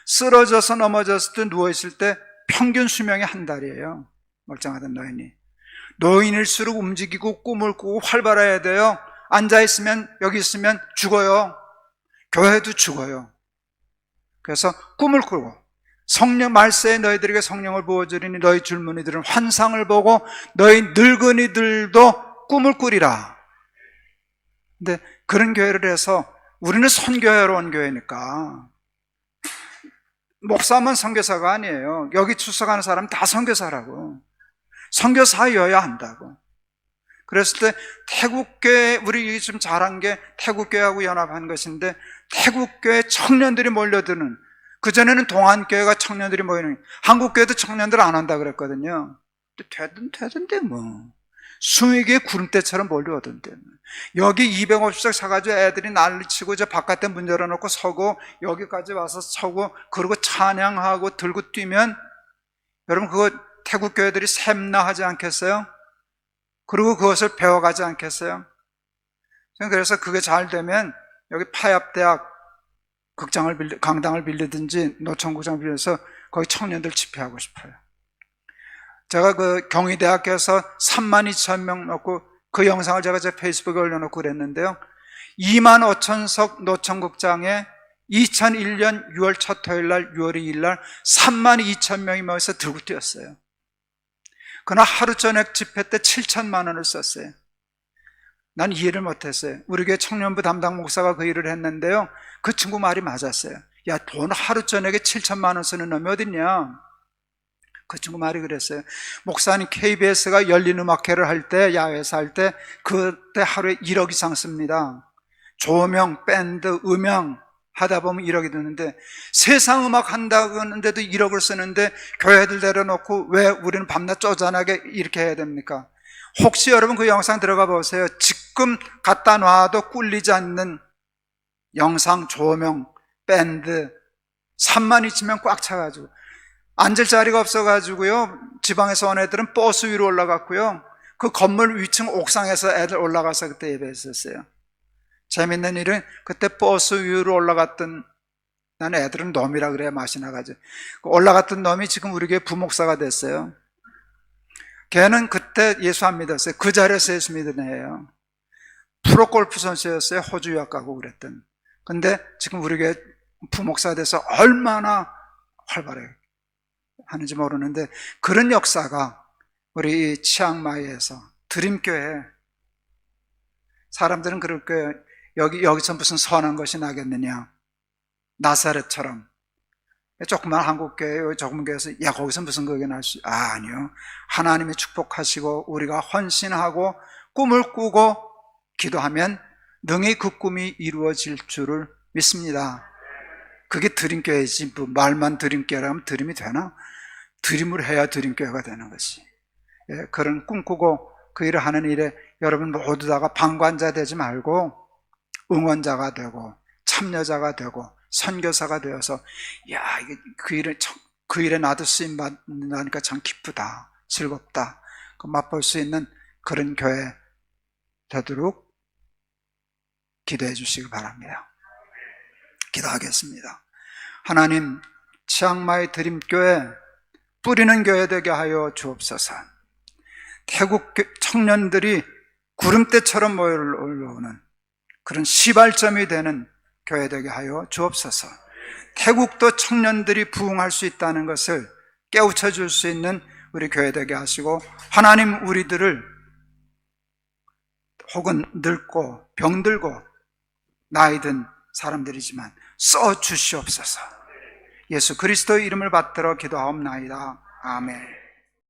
쓰러져서 넘어졌을 때 누워있을 때 평균 수명이 한 달이에요. 멀쩡하던 노인이. 노인일수록 움직이고 꿈을 꾸고 활발해야 돼요. 앉아있으면, 여기 있으면 죽어요. 교회도 죽어요. 그래서 꿈을 꾸고, 성령 말세에 너희들에게 성령을 부어주리니 너희 젊은이들은 환상을 보고 너희 늙은이들도 꿈을 꾸리라. 근데 그런 교회를 해서, 우리는 선교회로 온 교회니까 목사만 선교사가 아니에요. 여기 출석하는 사람 다 선교사라고. 선교사여야 한다고. 그랬을 때 태국교회, 우리 좀 잘한 게 태국교회하고 연합한 것인데, 태국교회 청년들이 몰려드는, 그전에는 동안교회가 청년들이 모이는, 한국교회도 청년들 안 한다 그랬거든요. 되던데 뭐. 20개의 구름대처럼 몰려오던데, 여기 250석 사가지고 애들이 난리치고 저 바깥에 문 열어놓고 서고 여기까지 와서 서고 그러고 찬양하고 들고 뛰면 여러분 그거 태국 교회들이 샘나하지 않겠어요? 그리고 그것을 배워가지 않겠어요? 그래서 그게 잘 되면 여기 파яб대학 강당을 빌리든지 노천구장을 빌려서 거기 청년들 집회하고 싶어요. 제가 그 경희대학교에서 32,000명 넣고 그 영상을 제가 제 페이스북에 올려놓고 그랬는데요. 25,000석 노천극장에 2001년 6월 첫 토요일 날 6월 2일 날 32,000명이 모여서 들고 뛰었어요. 그러나 하루 저녁 집회 때 7천만 원을 썼어요. 난 이해를 못했어요. 우리 교회 청년부 담당 목사가 그 일을 했는데요. 그 친구 말이 맞았어요. 야, 돈 하루 저녁에 7천만 원 쓰는 놈이 어딨냐? 그 친구 말이 그랬어요. 목사님, KBS가 열린 음악회를 할 때, 야외에서 할 때, 그때 하루에 1억 이상 씁니다. 조명, 밴드, 음향 하다 보면 1억이 드는데, 세상 음악 한다고 하는데도 1억을 쓰는데, 교회들 데려놓고 왜 우리는 밤낮 쪼잔하게 이렇게 해야 됩니까? 혹시 여러분 그 영상 들어가 보세요. 지금 갖다 놔도 꿀리지 않는 영상, 조명, 밴드 3만 2천명 꽉 차가지고 앉을 자리가 없어가지고요, 지방에서 온 애들은 버스 위로 올라갔고요, 그 건물 위층 옥상에서 애들 올라가서 그때 예배했었어요. 재밌는 일은 그때 버스 위로 올라갔던, 난 애들은 놈이라 그래야 맛이 나가지고, 올라갔던 놈이 지금 우리 교회 부목사가 됐어요. 걔는 그때 예수 안 믿었어요. 그 자리에서 예수 믿은 애예요. 프로골프 선수였어요. 호주 유학 가고 그랬던. 근데 지금 우리 교회 부목사 돼서 얼마나 활발해 하는지 모르는데, 그런 역사가 우리 치앙마이에서 드림교회, 사람들은 그럴 거예요. 여기서 무슨 선한 것이 나겠느냐, 나사렛처럼. 조그만 한국교회, 조그만 교회에서 야 거기서 무슨 그게 날 수, 아니요, 하나님이 축복하시고 우리가 헌신하고 꿈을 꾸고 기도하면 능히 그 꿈이 이루어질 줄을 믿습니다. 그게 드림교회지, 뭐 말만 드림교회라면 드림이 되나? 드림을 해야 드림교회가 되는 것이. 예, 그런 꿈꾸고 그 일을 하는 일에 여러분 모두 다가 방관자 되지 말고 응원자가 되고 참여자가 되고 선교사가 되어서, 야, 이게 그 일에 나도 쓰임 받는다니까 참 기쁘다, 즐겁다, 그 맛볼 수 있는 그런 교회 되도록 기도해 주시기 바랍니다. 기도하겠습니다. 하나님, 치앙마이 드림교회 뿌리는 교회 되게 하여 주옵소서. 태국 청년들이 구름대처럼 몰려오는 그런 시발점이 되는 교회 되게 하여 주옵소서. 태국도 청년들이 부흥할 수 있다는 것을 깨우쳐 줄 수 있는 우리 교회 되게 하시고, 하나님, 우리들을 혹은 늙고 병들고 나이 든 사람들이지만 써 주시옵소서. 예수 그리스도의 이름을 받들어 기도하옵나이다. 아멘.